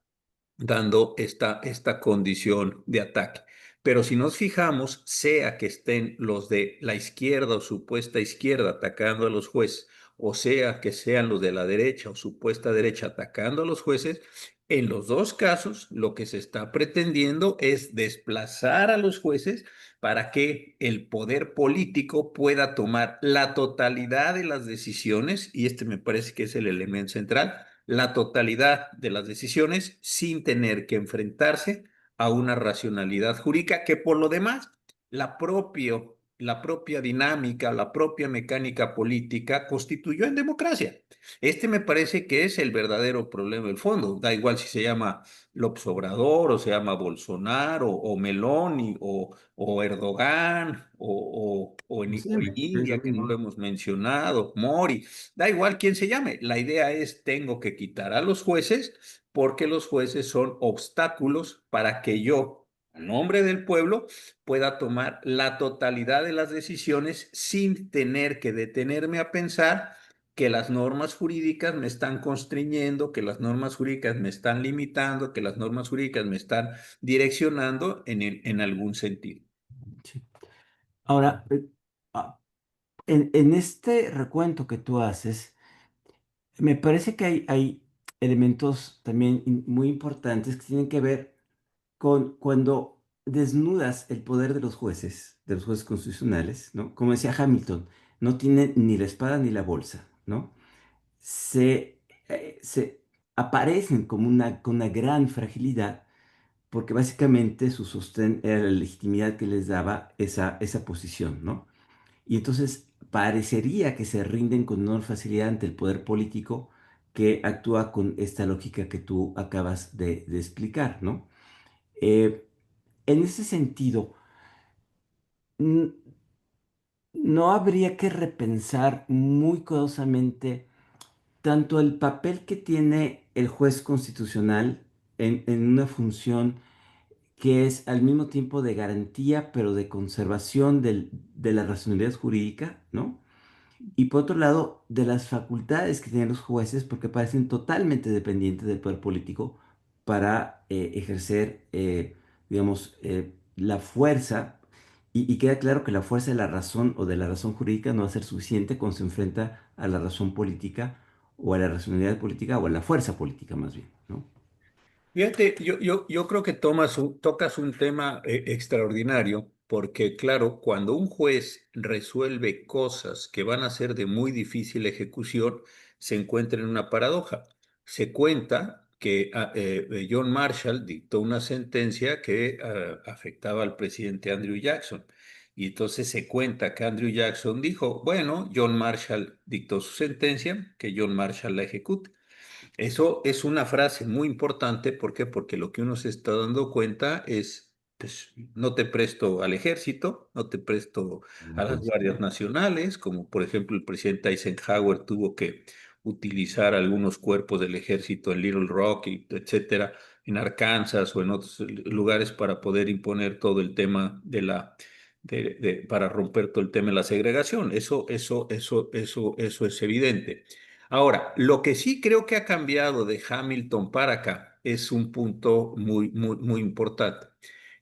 dando esta condición de ataque. Pero si nos fijamos, sea que estén los de la izquierda o supuesta izquierda atacando a los jueces, o sea que sean los de la derecha o supuesta derecha atacando a los jueces, en los dos casos lo que se está pretendiendo es desplazar a los jueces para que el poder político pueda tomar la totalidad de las decisiones, y este me parece que es el elemento central, la totalidad de las decisiones sin tener que enfrentarse a una racionalidad jurídica que por lo demás la propia dinámica, la propia mecánica política constituyó en democracia. Este me parece que es el verdadero problema del fondo. Da igual si se llama López Obrador o se llama Bolsonaro o Meloni o Erdogan ¿Cómo se o llama? en Es lo India, que no lo mismo. hemos mencionado, Mori. Da igual quién se llame. La idea es, tengo que quitar a los jueces porque los jueces son obstáculos para que yo, a nombre del pueblo, pueda tomar la totalidad de las decisiones sin tener que detenerme a pensar que las normas jurídicas me están constriñendo, que las normas jurídicas me están limitando, que las normas jurídicas me están direccionando en algún sentido. Sí. Ahora, ah, en este recuento que tú haces, me parece que hay elementos también muy importantes que tienen que ver con cuando desnudas el poder de los jueces constitucionales, ¿no? Como decía Hamilton, no tiene ni la espada ni la bolsa, ¿no? Se aparecen como con una gran fragilidad porque básicamente su sostén era la legitimidad que les daba esa posición, ¿no? Y entonces parecería que se rinden con menor facilidad ante el poder político que actúa con esta lógica que tú acabas de explicar, ¿no? Eh, en ese sentido, n- no habría que repensar muy cuidadosamente tanto el papel que tiene el juez constitucional en una función que es al mismo tiempo de garantía, pero de conservación de la racionalidad jurídica, ¿no? Y por otro lado, de las facultades que tienen los jueces, porque parecen totalmente dependientes del poder político para ejercer, digamos, la fuerza. Y queda claro que la fuerza de la razón o de la razón jurídica no va a ser suficiente cuando se enfrenta a la razón política o a la racionalidad política o a la fuerza política más bien, ¿no? Fíjate, yo creo que tocas un tema extraordinario, porque claro, cuando un juez resuelve cosas que van a ser de muy difícil ejecución, se encuentra en una paradoja. Se cuenta que John Marshall dictó una sentencia que afectaba al presidente Andrew Jackson. Y entonces se cuenta que Andrew Jackson dijo, bueno, John Marshall dictó su sentencia, que John Marshall la ejecute. Eso es una frase muy importante, ¿por qué? Porque lo que uno se está dando cuenta es, pues, no te presto al ejército, no te presto La a las policía. guardias nacionales, como por ejemplo el presidente Eisenhower tuvo que utilizar algunos cuerpos del ejército en Little Rock, etcétera, en Arkansas o en otros lugares para poder imponer todo el tema para romper todo el tema de la segregación. Eso es evidente. Ahora, lo que sí creo que ha cambiado de Hamilton para acá es un punto muy importante.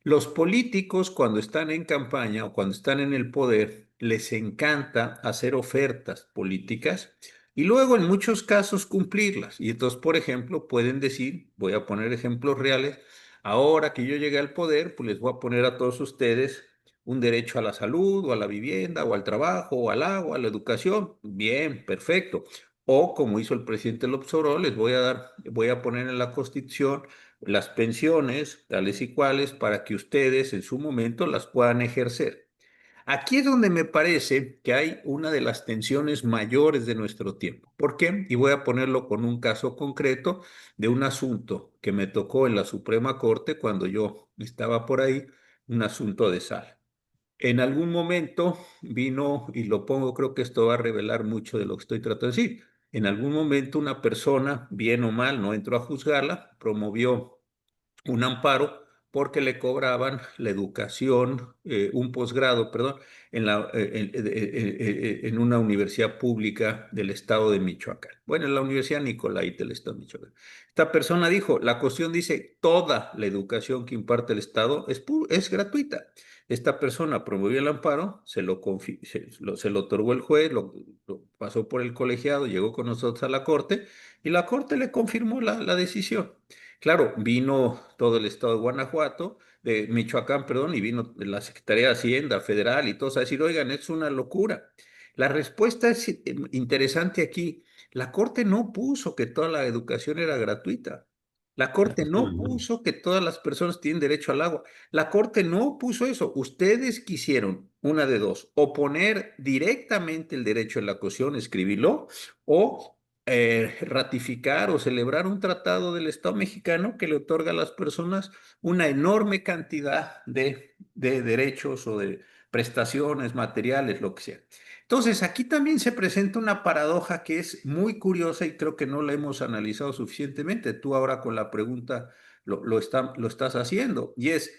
Los políticos cuando están en campaña o cuando están en el poder, les encanta hacer ofertas políticas y luego en muchos casos cumplirlas. Y entonces, por ejemplo, pueden decir, voy a poner ejemplos reales, ahora que yo llegué al poder, pues les voy a poner a todos ustedes un derecho a la salud o a la vivienda o al trabajo o al agua, a la educación. Bien, perfecto. O como hizo el presidente López Obrador, voy a poner en la Constitución las pensiones, tales y cuales, para que ustedes en su momento las puedan ejercer. Aquí es donde me parece que hay una de las tensiones mayores de nuestro tiempo. ¿Por qué? Y voy a ponerlo con un caso concreto de un asunto que me tocó en la Suprema Corte cuando yo estaba por ahí, un asunto de sal. En algún momento vino, y lo pongo, creo que esto va a revelar mucho de lo que estoy tratando de decir. En algún momento una persona, bien o mal, no entro a juzgarla, promovió un amparo porque le cobraban la educación, un posgrado, perdón, en una universidad pública del estado de Michoacán. Bueno, en la Universidad Nicolaita del estado de Michoacán. Esta persona dijo, la cuestión dice, toda la educación que imparte el estado es gratuita. Esta persona promovió el amparo, se lo otorgó el juez, lo pasó por el colegiado, llegó con nosotros a la corte y la corte le confirmó la decisión. Claro, vino todo el estado de Guanajuato, de Michoacán, perdón, y vino la Secretaría de Hacienda Federal y todos a decir, oigan, es una locura. La respuesta es interesante aquí. La Corte no puso que toda la educación era gratuita. La Corte no Ujú. puso que todas las personas tienen derecho al agua. La Corte no puso eso. Ustedes quisieron, una de dos, oponer directamente el derecho a la caución, escribirlo, o ratificar o celebrar un tratado del Estado mexicano que le otorga a las personas una enorme cantidad de derechos o de prestaciones materiales, lo que sea. Entonces, aquí también se presenta una paradoja que es muy curiosa y creo que no la hemos analizado suficientemente. Tú ahora con la pregunta lo estás haciendo. Y es,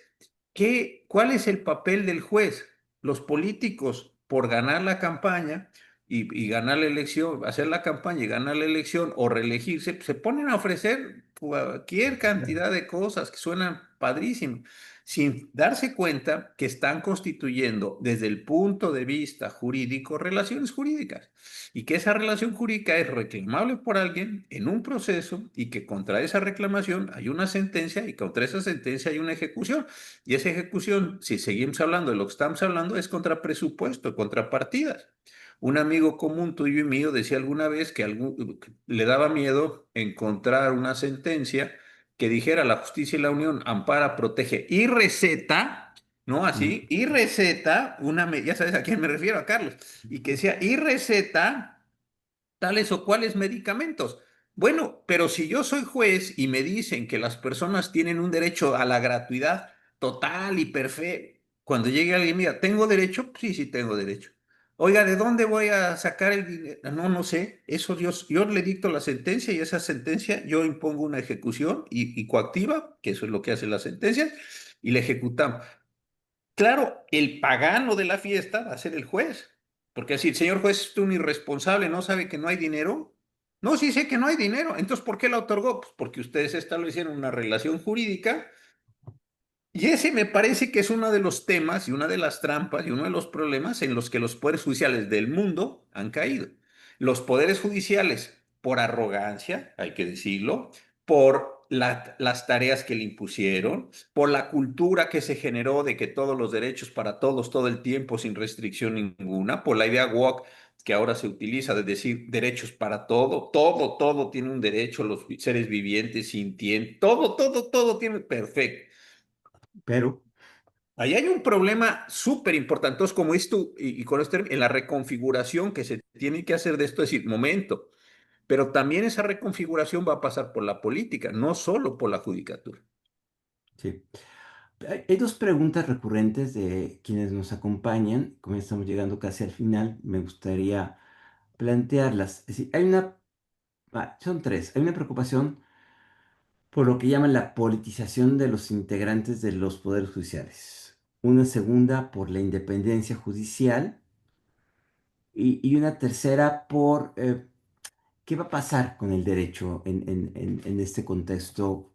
¿cuál es el papel del juez? Los políticos, por ganar la campaña, y ganar la elección, hacer la campaña y ganar la elección o reelegirse, pues, se ponen a ofrecer cualquier cantidad de cosas que suenan padrísimo, sin darse cuenta que están constituyendo desde el punto de vista jurídico relaciones jurídicas y que esa relación jurídica es reclamable por alguien en un proceso y que contra esa reclamación hay una sentencia y contra esa sentencia hay una ejecución. Y esa ejecución, si seguimos hablando de lo que estamos hablando, es contra presupuesto, contra partidas. Un amigo común tuyo y mío decía alguna vez que le daba miedo encontrar una sentencia que dijera la justicia y la unión ampara, protege y receta, ¿no? Así, y receta, ya sabes a quién me refiero, a Carlos, y que decía, y receta tales o cuales medicamentos. Bueno, pero si yo soy juez y me dicen que las personas tienen un derecho a la gratuidad total y perfecto, cuando llegue alguien, mira, ¿tengo derecho? Sí, sí tengo derecho. Oiga, ¿de dónde voy a sacar el dinero? No, no sé. Eso yo le dicto la sentencia y esa sentencia yo impongo una ejecución y coactiva, que eso es lo que hace la sentencia, y la ejecutamos. Claro, el pagano de la fiesta va a ser el juez. Porque así, el señor juez es un irresponsable, ¿no sabe que no hay dinero? No, sí sé que no hay dinero. Entonces, ¿por qué la otorgó? Pues porque ustedes establecieron una relación jurídica y ese me parece que es uno de los temas y una de las trampas y uno de los problemas en los que los poderes judiciales del mundo han caído. Los poderes judiciales, por arrogancia, hay que decirlo, por las tareas que le impusieron, por la cultura que se generó de que todos los derechos para todos todo el tiempo sin restricción ninguna, por la idea woke que ahora se utiliza de decir derechos para todo, todo tiene un derecho, los seres vivientes, sintientes, todo tiene perfecto. Pero, Ahí hay un problema súper importante. Entonces, como esto, y con esto, en la reconfiguración que se tiene que hacer de esto, es decir, momento, pero también esa reconfiguración va a pasar por la política, no solo por la judicatura. sí. Hay dos preguntas recurrentes de quienes nos acompañan. Como ya estamos llegando casi al final, me gustaría plantearlas. Es decir, son tres. Hay una preocupación por lo que llaman la politización de los integrantes de los poderes judiciales. Una segunda por la independencia judicial y una tercera por qué va a pasar con el derecho en este contexto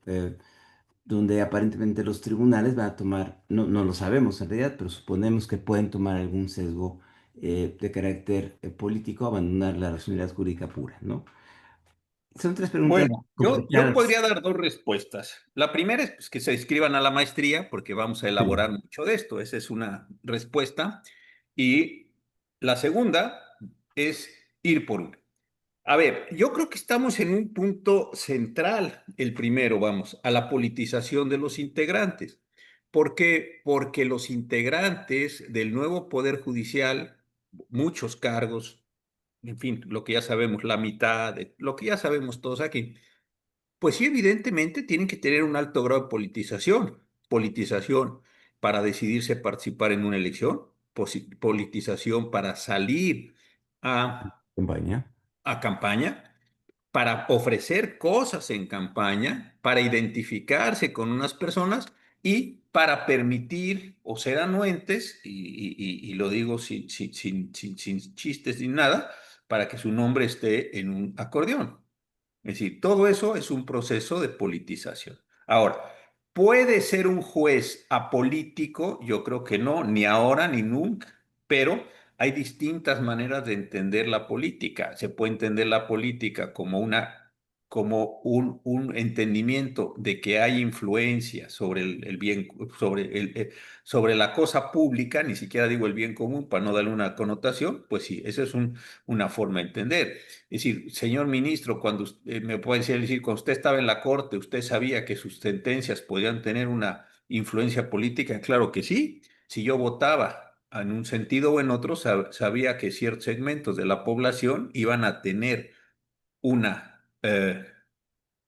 donde aparentemente los tribunales van a tomar, no, no lo sabemos en realidad, pero suponemos que pueden tomar algún sesgo de carácter político, abandonar la racionalidad jurídica pura, ¿no? Son tres preguntas Bueno, yo complicadas. podría dar dos respuestas. La primera es pues, que se inscriban a la maestría porque vamos a Sí. elaborar mucho de esto. Esa es una respuesta. Y la segunda es ir por una. A ver, yo creo que estamos en un punto central, el primero, vamos, a la politización de los integrantes. ¿Por qué? Porque los integrantes del nuevo Poder Judicial, muchos cargos, en fin, lo que ya sabemos, la mitad de lo que ya sabemos todos aquí, pues sí, evidentemente tienen que tener un alto grado de politización para decidirse participar en una elección, politización para salir a, Compañía. a campaña, para ofrecer cosas en campaña, para identificarse con unas personas y para permitir o ser anuentes, y lo digo sin chistes ni nada, para que su nombre esté en un acordeón. Es decir, todo eso es un proceso de politización. Ahora, ¿puede ser un juez apolítico? Yo creo que no, ni ahora ni nunca, pero hay distintas maneras de entender la política. Se puede entender la política como como un entendimiento de que hay influencia sobre el bien, sobre la cosa pública, ni siquiera digo el bien común para no darle una connotación, pues sí, esa es una forma de entender. Es decir, señor ministro, cuando me puede decir, cuando usted estaba en la corte, ¿usted sabía que sus sentencias podían tener una influencia política? Claro que sí. Si yo votaba en un sentido o en otro, sabía que ciertos segmentos de la población iban a tener una,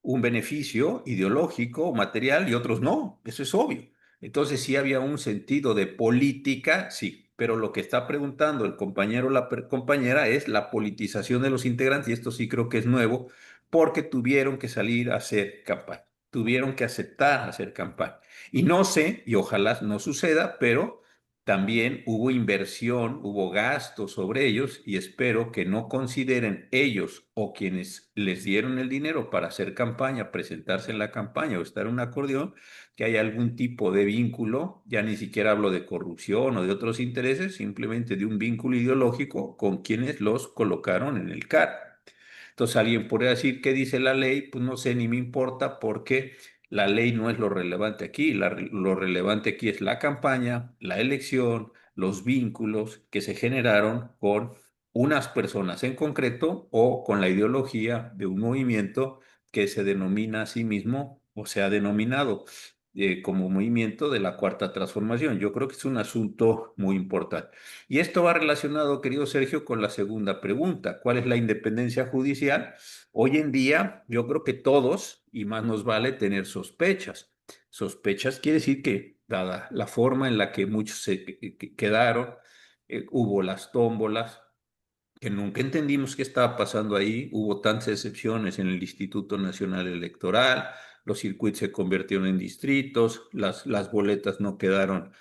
un beneficio ideológico o material y otros no, eso es obvio. Entonces sí había un sentido de política, sí, pero lo que está preguntando el compañero o la compañera es la politización de los integrantes y esto sí creo que es nuevo porque tuvieron que salir a hacer campaña, tuvieron que aceptar hacer campaña. Y no sé, y ojalá no suceda, pero también hubo inversión, hubo gasto sobre ellos y espero que no consideren ellos o quienes les dieron el dinero para hacer campaña, presentarse en la campaña o estar en un acordeón, que hay algún tipo de vínculo, ya ni siquiera hablo de corrupción o de otros intereses, simplemente de un vínculo ideológico con quienes los colocaron en el cargo. Entonces alguien podría decir, ¿qué dice la ley? Pues no sé, ni me importa porque la ley no es lo relevante aquí. Lo relevante aquí es la campaña, la elección, los vínculos que se generaron con unas personas en concreto o con la ideología de un movimiento que se denomina a sí mismo o se ha denominado como movimiento de la Cuarta Transformación. Yo creo que es un asunto muy importante. Y esto va relacionado, querido Sergio, con la segunda pregunta. ¿Cuál es la independencia judicial? Hoy en día, yo creo que todos, y más nos vale tener sospechas. Sospechas quiere decir que, dada la forma en la que muchos quedaron, hubo las tómbolas, que nunca entendimos qué estaba pasando ahí. Hubo tantas excepciones en el Instituto Nacional Electoral, los circuitos se convirtieron en distritos, las boletas no quedaron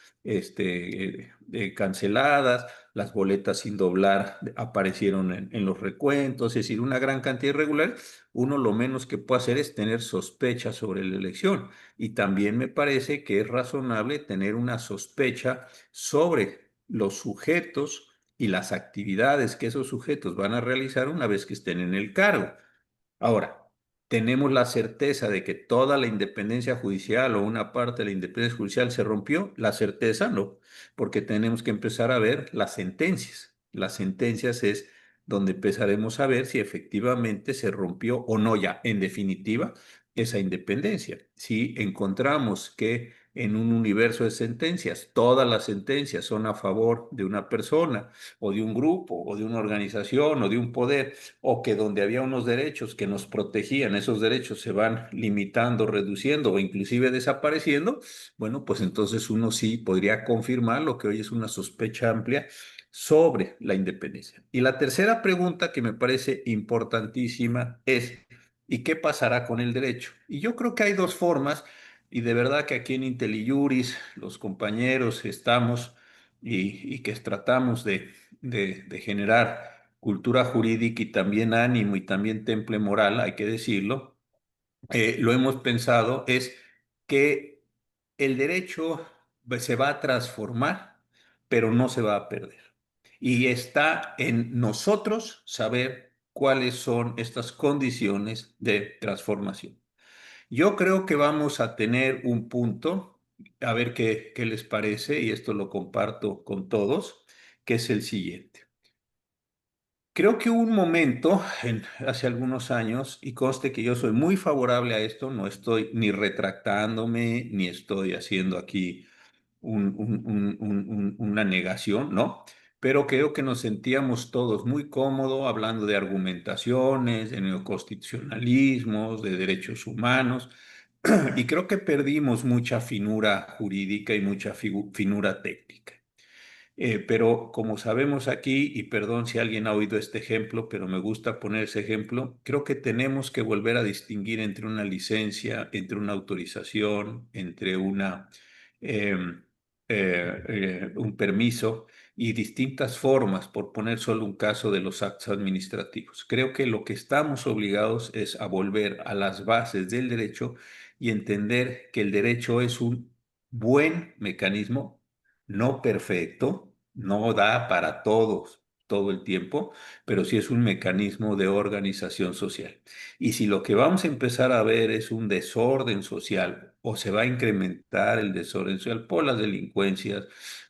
canceladas, las boletas sin doblar aparecieron en los recuentos, es decir, una gran cantidad de irregularidades. Uno lo menos que puede hacer es tener sospechas sobre la elección y también me parece que es razonable tener una sospecha sobre los sujetos y las actividades que esos sujetos van a realizar una vez que estén en el cargo. Ahora, ¿tenemos la certeza de que toda la independencia judicial o una parte de la independencia judicial se rompió? La certeza no, porque tenemos que empezar a ver las sentencias. Las sentencias es donde empezaremos a ver si efectivamente se rompió o no ya, en definitiva, esa independencia. Si encontramos que en un universo de sentencias, todas las sentencias son a favor de una persona o de un grupo o de una organización o de un poder, o que donde había unos derechos que nos protegían, esos derechos se van limitando, reduciendo o inclusive desapareciendo, bueno, pues entonces uno sí podría confirmar lo que hoy es una sospecha amplia sobre la independencia. Y la tercera pregunta que me parece importantísima es, ¿y qué pasará con el derecho? Y yo creo que hay dos formas, y de verdad que aquí en IntelliJuris los compañeros estamos y que tratamos de generar cultura jurídica y también ánimo y también temple moral, hay que decirlo, lo hemos pensado, es que el derecho se va a transformar, pero no se va a perder. Y está en nosotros saber cuáles son estas condiciones de transformación. Yo creo que vamos a tener un punto, a ver qué les parece, y esto lo comparto con todos, que es el siguiente. Creo que hubo un momento hace algunos años, y conste que yo soy muy favorable a esto, no estoy ni retractándome, ni estoy haciendo aquí una negación, ¿no? Pero creo que nos sentíamos todos muy cómodos hablando de argumentaciones, de neoconstitucionalismos, de derechos humanos, y creo que perdimos mucha finura jurídica y mucha finura técnica. Pero como sabemos aquí, y perdón si alguien ha oído este ejemplo, pero me gusta poner ese ejemplo, creo que tenemos que volver a distinguir entre una licencia, entre una autorización, entre eh, un permiso y distintas formas, por poner solo un caso de los actos administrativos. Creo que lo que estamos obligados es a volver a las bases del derecho y entender que el derecho es un buen mecanismo, no perfecto, no da para todos todo el tiempo, pero sí es un mecanismo de organización social. Y si lo que vamos a empezar a ver es un desorden social o se va a incrementar el desorden social por las delincuencias,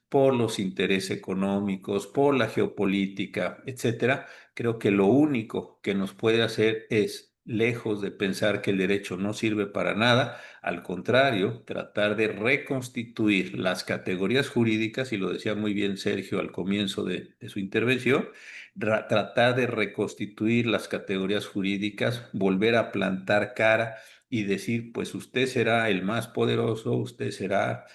por los intereses económicos, por la geopolítica, etcétera, creo que lo único que nos puede hacer es, lejos de pensar que el derecho no sirve para nada, al contrario, tratar de reconstituir las categorías jurídicas, y lo decía muy bien Sergio al comienzo de su intervención, tratar de reconstituir las categorías jurídicas, volver a plantar cara y decir, pues usted será el más poderoso, usted será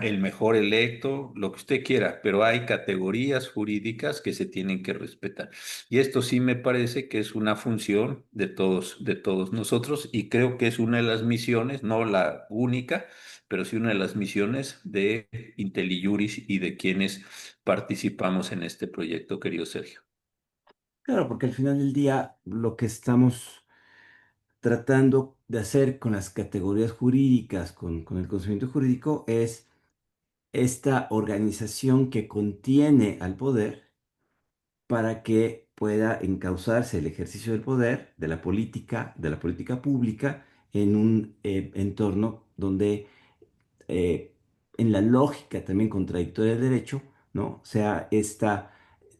el mejor electo, lo que usted quiera, pero hay categorías jurídicas que se tienen que respetar. Y esto sí me parece que es una función de todos nosotros, y creo que es una de las misiones, no la única, pero sí una de las misiones de IntelliJuris y de quienes participamos en este proyecto, querido Sergio. Claro, porque al final del día lo que estamos tratando de hacer con las categorías jurídicas, con el conocimiento jurídico, es esta organización que contiene al poder para que pueda encauzarse el ejercicio del poder, de la política pública, en un entorno donde, eh, en la lógica también contradictoria del derecho, ¿no? Sea esta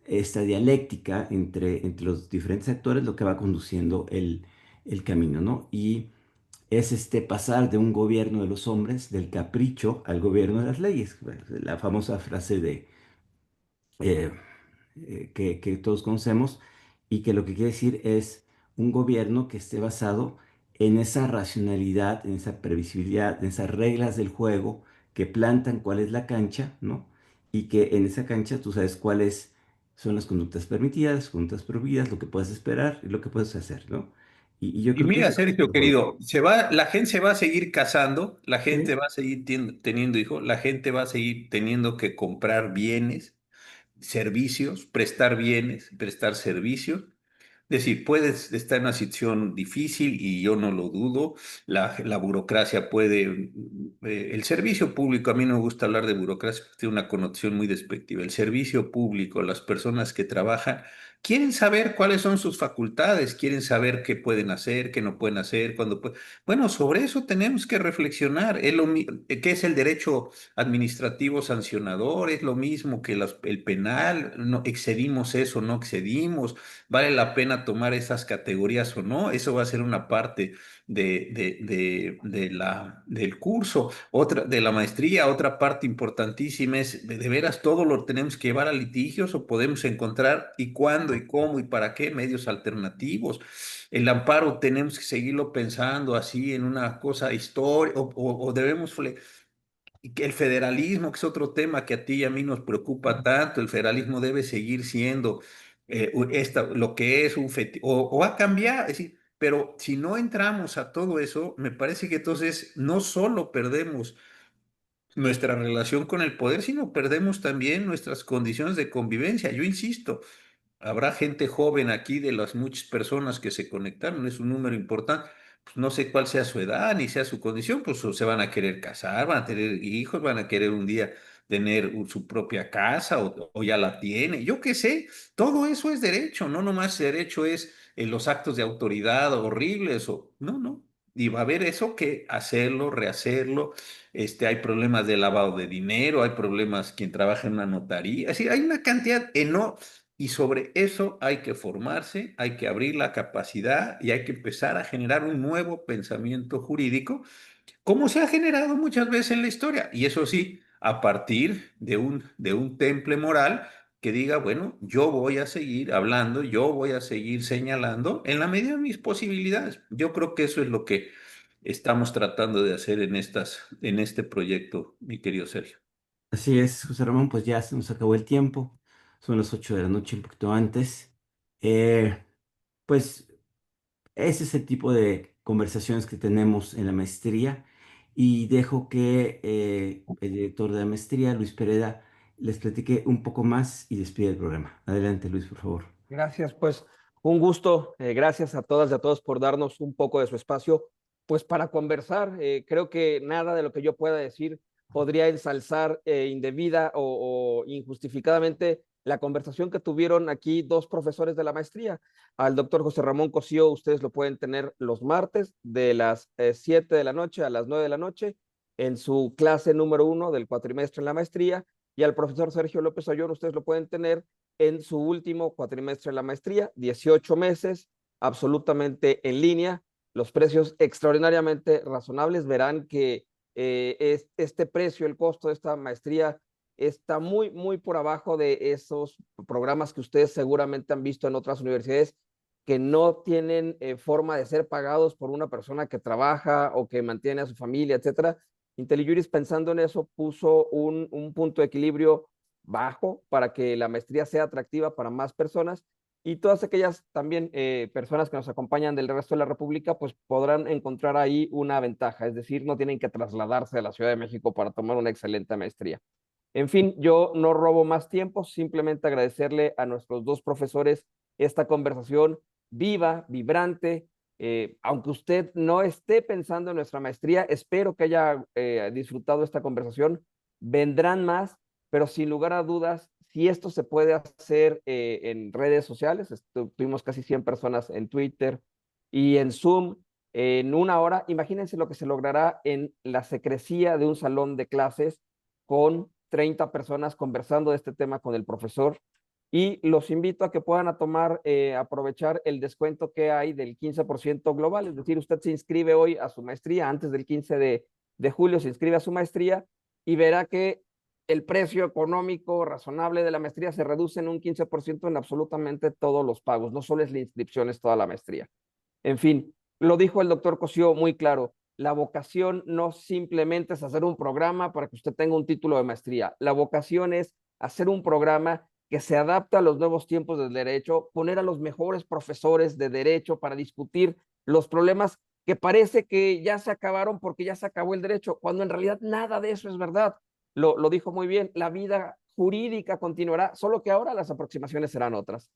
dialéctica entre los diferentes actores lo que va conduciendo el camino, ¿no? Y es este pasar de un gobierno de los hombres, del capricho, al gobierno de las leyes. Bueno, la famosa frase eh, que todos conocemos y que lo que quiere decir es un gobierno que esté basado en esa racionalidad, en esa previsibilidad, en esas reglas del juego que plantan cuál es la cancha, ¿no? Y que en esa cancha tú sabes cuáles son las conductas permitidas, las conductas prohibidas, lo que puedes esperar y lo que puedes hacer, ¿no? Y yo Y creo que mira, eso es Sergio, el juego. querido, la gente se va a seguir casando, la gente Sí. va a seguir teniendo hijos, la gente va a seguir teniendo que comprar bienes, servicios, prestar bienes, prestar servicios. Es decir, puedes estar en una situación difícil y yo no lo dudo. La burocracia puede, el servicio público, a mí no me gusta hablar de burocracia, porque tiene una connotación muy despectiva. El servicio público, las personas que trabajan, quieren saber cuáles son sus facultades, quieren saber qué pueden hacer, qué no pueden hacer, cuándo pueden. Bueno, sobre eso tenemos que reflexionar. ¿Qué es el derecho administrativo sancionador? Es lo mismo que el penal. No, ¿excedimos eso? ¿No excedimos? ¿Vale la pena tomar esas categorías o no? Eso va a ser una parte del curso. Otra, de la maestría, otra parte importantísima es, ¿de veras todo lo tenemos que llevar a litigios o podemos encontrar y cuándo y cómo y para qué medios alternativos? El amparo tenemos que seguirlo pensando así en una cosa histórica, o debemos y que el federalismo, que es otro tema que a ti y a mí nos preocupa tanto, el federalismo debe seguir siendo lo que es o va a cambiar, es decir, pero si no entramos a todo eso, me parece que entonces no solo perdemos nuestra relación con el poder, sino perdemos también nuestras condiciones de convivencia. Yo insisto, habrá gente joven aquí de las muchas personas que se conectaron, es un número importante. Pues no sé cuál sea su edad ni sea su condición, pues o se van a querer casar, van a tener hijos, van a querer un día tener su propia casa o ya la tiene. Yo qué sé, todo eso es derecho, no nomás derecho es los actos de autoridad horribles o no, no. Y va a haber eso que hacerlo, rehacerlo. Hay problemas de lavado de dinero, hay problemas quien trabaja en una notaría. Es decir, hay una cantidad enorme. Y sobre eso hay que formarse, hay que abrir la capacidad y hay que empezar a generar un nuevo pensamiento jurídico, como se ha generado muchas veces en la historia. Y eso sí, a partir de un temple moral que diga, bueno, yo voy a seguir hablando, yo voy a seguir señalando en la medida de mis posibilidades. Yo creo que eso es lo que estamos tratando de hacer en este proyecto, mi querido Sergio. Así es, José Ramón, pues ya se nos acabó el tiempo. Son las 8 de la noche, un poquito antes. Eh, pues ese es el tipo de conversaciones que tenemos en la maestría y dejo que el director de la maestría, Luis Pereda, les platique un poco más y despide el programa. Adelante, Luis, por favor. Gracias, pues un gusto. Gracias a todas y a todos por darnos un poco de su espacio, pues para conversar. Creo que nada de lo que yo pueda decir podría ensalzar indebida o injustificadamente la conversación que tuvieron aquí dos profesores de la maestría. Al doctor José Ramón Cosío, ustedes lo pueden tener los martes de las 7 de la noche a las 9 de la noche en su clase número 1 del cuatrimestre en la maestría. Y al profesor Sergio López Ayón, ustedes lo pueden tener en su último cuatrimestre de la maestría, 18 meses, absolutamente en línea, los precios extraordinariamente razonables. Verán que este precio, el costo de esta maestría está muy, muy por abajo de esos programas que ustedes seguramente han visto en otras universidades que no tienen forma de ser pagados por una persona que trabaja o que mantiene a su familia, etcétera. IntelliJuris, pensando en eso, puso un punto de equilibrio bajo para que la maestría sea atractiva para más personas y todas aquellas también personas que nos acompañan del resto de la República, pues podrán encontrar ahí una ventaja, es decir, no tienen que trasladarse a la Ciudad de México para tomar una excelente maestría. En fin, yo no robo más tiempo, simplemente agradecerle a nuestros dos profesores esta conversación viva, vibrante. Aunque usted no esté pensando en nuestra maestría, espero que haya disfrutado esta conversación. Vendrán más, pero sin lugar a dudas, si esto se puede hacer en redes sociales, tuvimos casi 100 personas en Twitter y en Zoom en una hora, imagínense lo que se logrará en la secrecía de un salón de clases con 30 personas conversando de este tema con el profesor. Y los invito a que puedan aprovechar el descuento que hay del 15% global, es decir, usted se inscribe hoy a su maestría, antes del 15 de julio se inscribe a su maestría y verá que el precio económico razonable de la maestría se reduce en un 15% en absolutamente todos los pagos, no solo es la inscripción, es toda la maestría. En fin, lo dijo el doctor Cosío muy claro, la vocación no simplemente es hacer un programa para que usted tenga un título de maestría, la vocación es hacer un programa que se adapta a los nuevos tiempos del derecho, poner a los mejores profesores de derecho para discutir los problemas que parece que ya se acabaron porque ya se acabó el derecho, cuando en realidad nada de eso es verdad. Lo dijo muy bien, la vida jurídica continuará, solo que ahora las aproximaciones serán otras.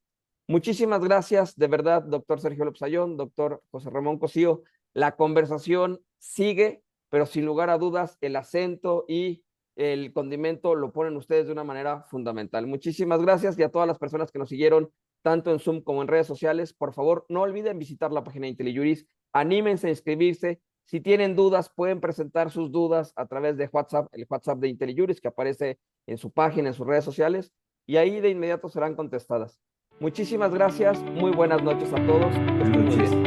Muchísimas gracias, de verdad, doctor Sergio López Ayón, doctor José Ramón Cosío. La conversación sigue, pero sin lugar a dudas, el acento y el condimento lo ponen ustedes de una manera fundamental. Muchísimas gracias y a todas las personas que nos siguieron, tanto en Zoom como en redes sociales, por favor, no olviden visitar la página de IntelliJuris, anímense a inscribirse. Si tienen dudas, pueden presentar sus dudas a través de WhatsApp, el WhatsApp de IntelliJuris que aparece en su página, en sus redes sociales, y ahí de inmediato serán contestadas. Muchísimas gracias, muy buenas noches a todos, que Buenas estén muy noches. bien.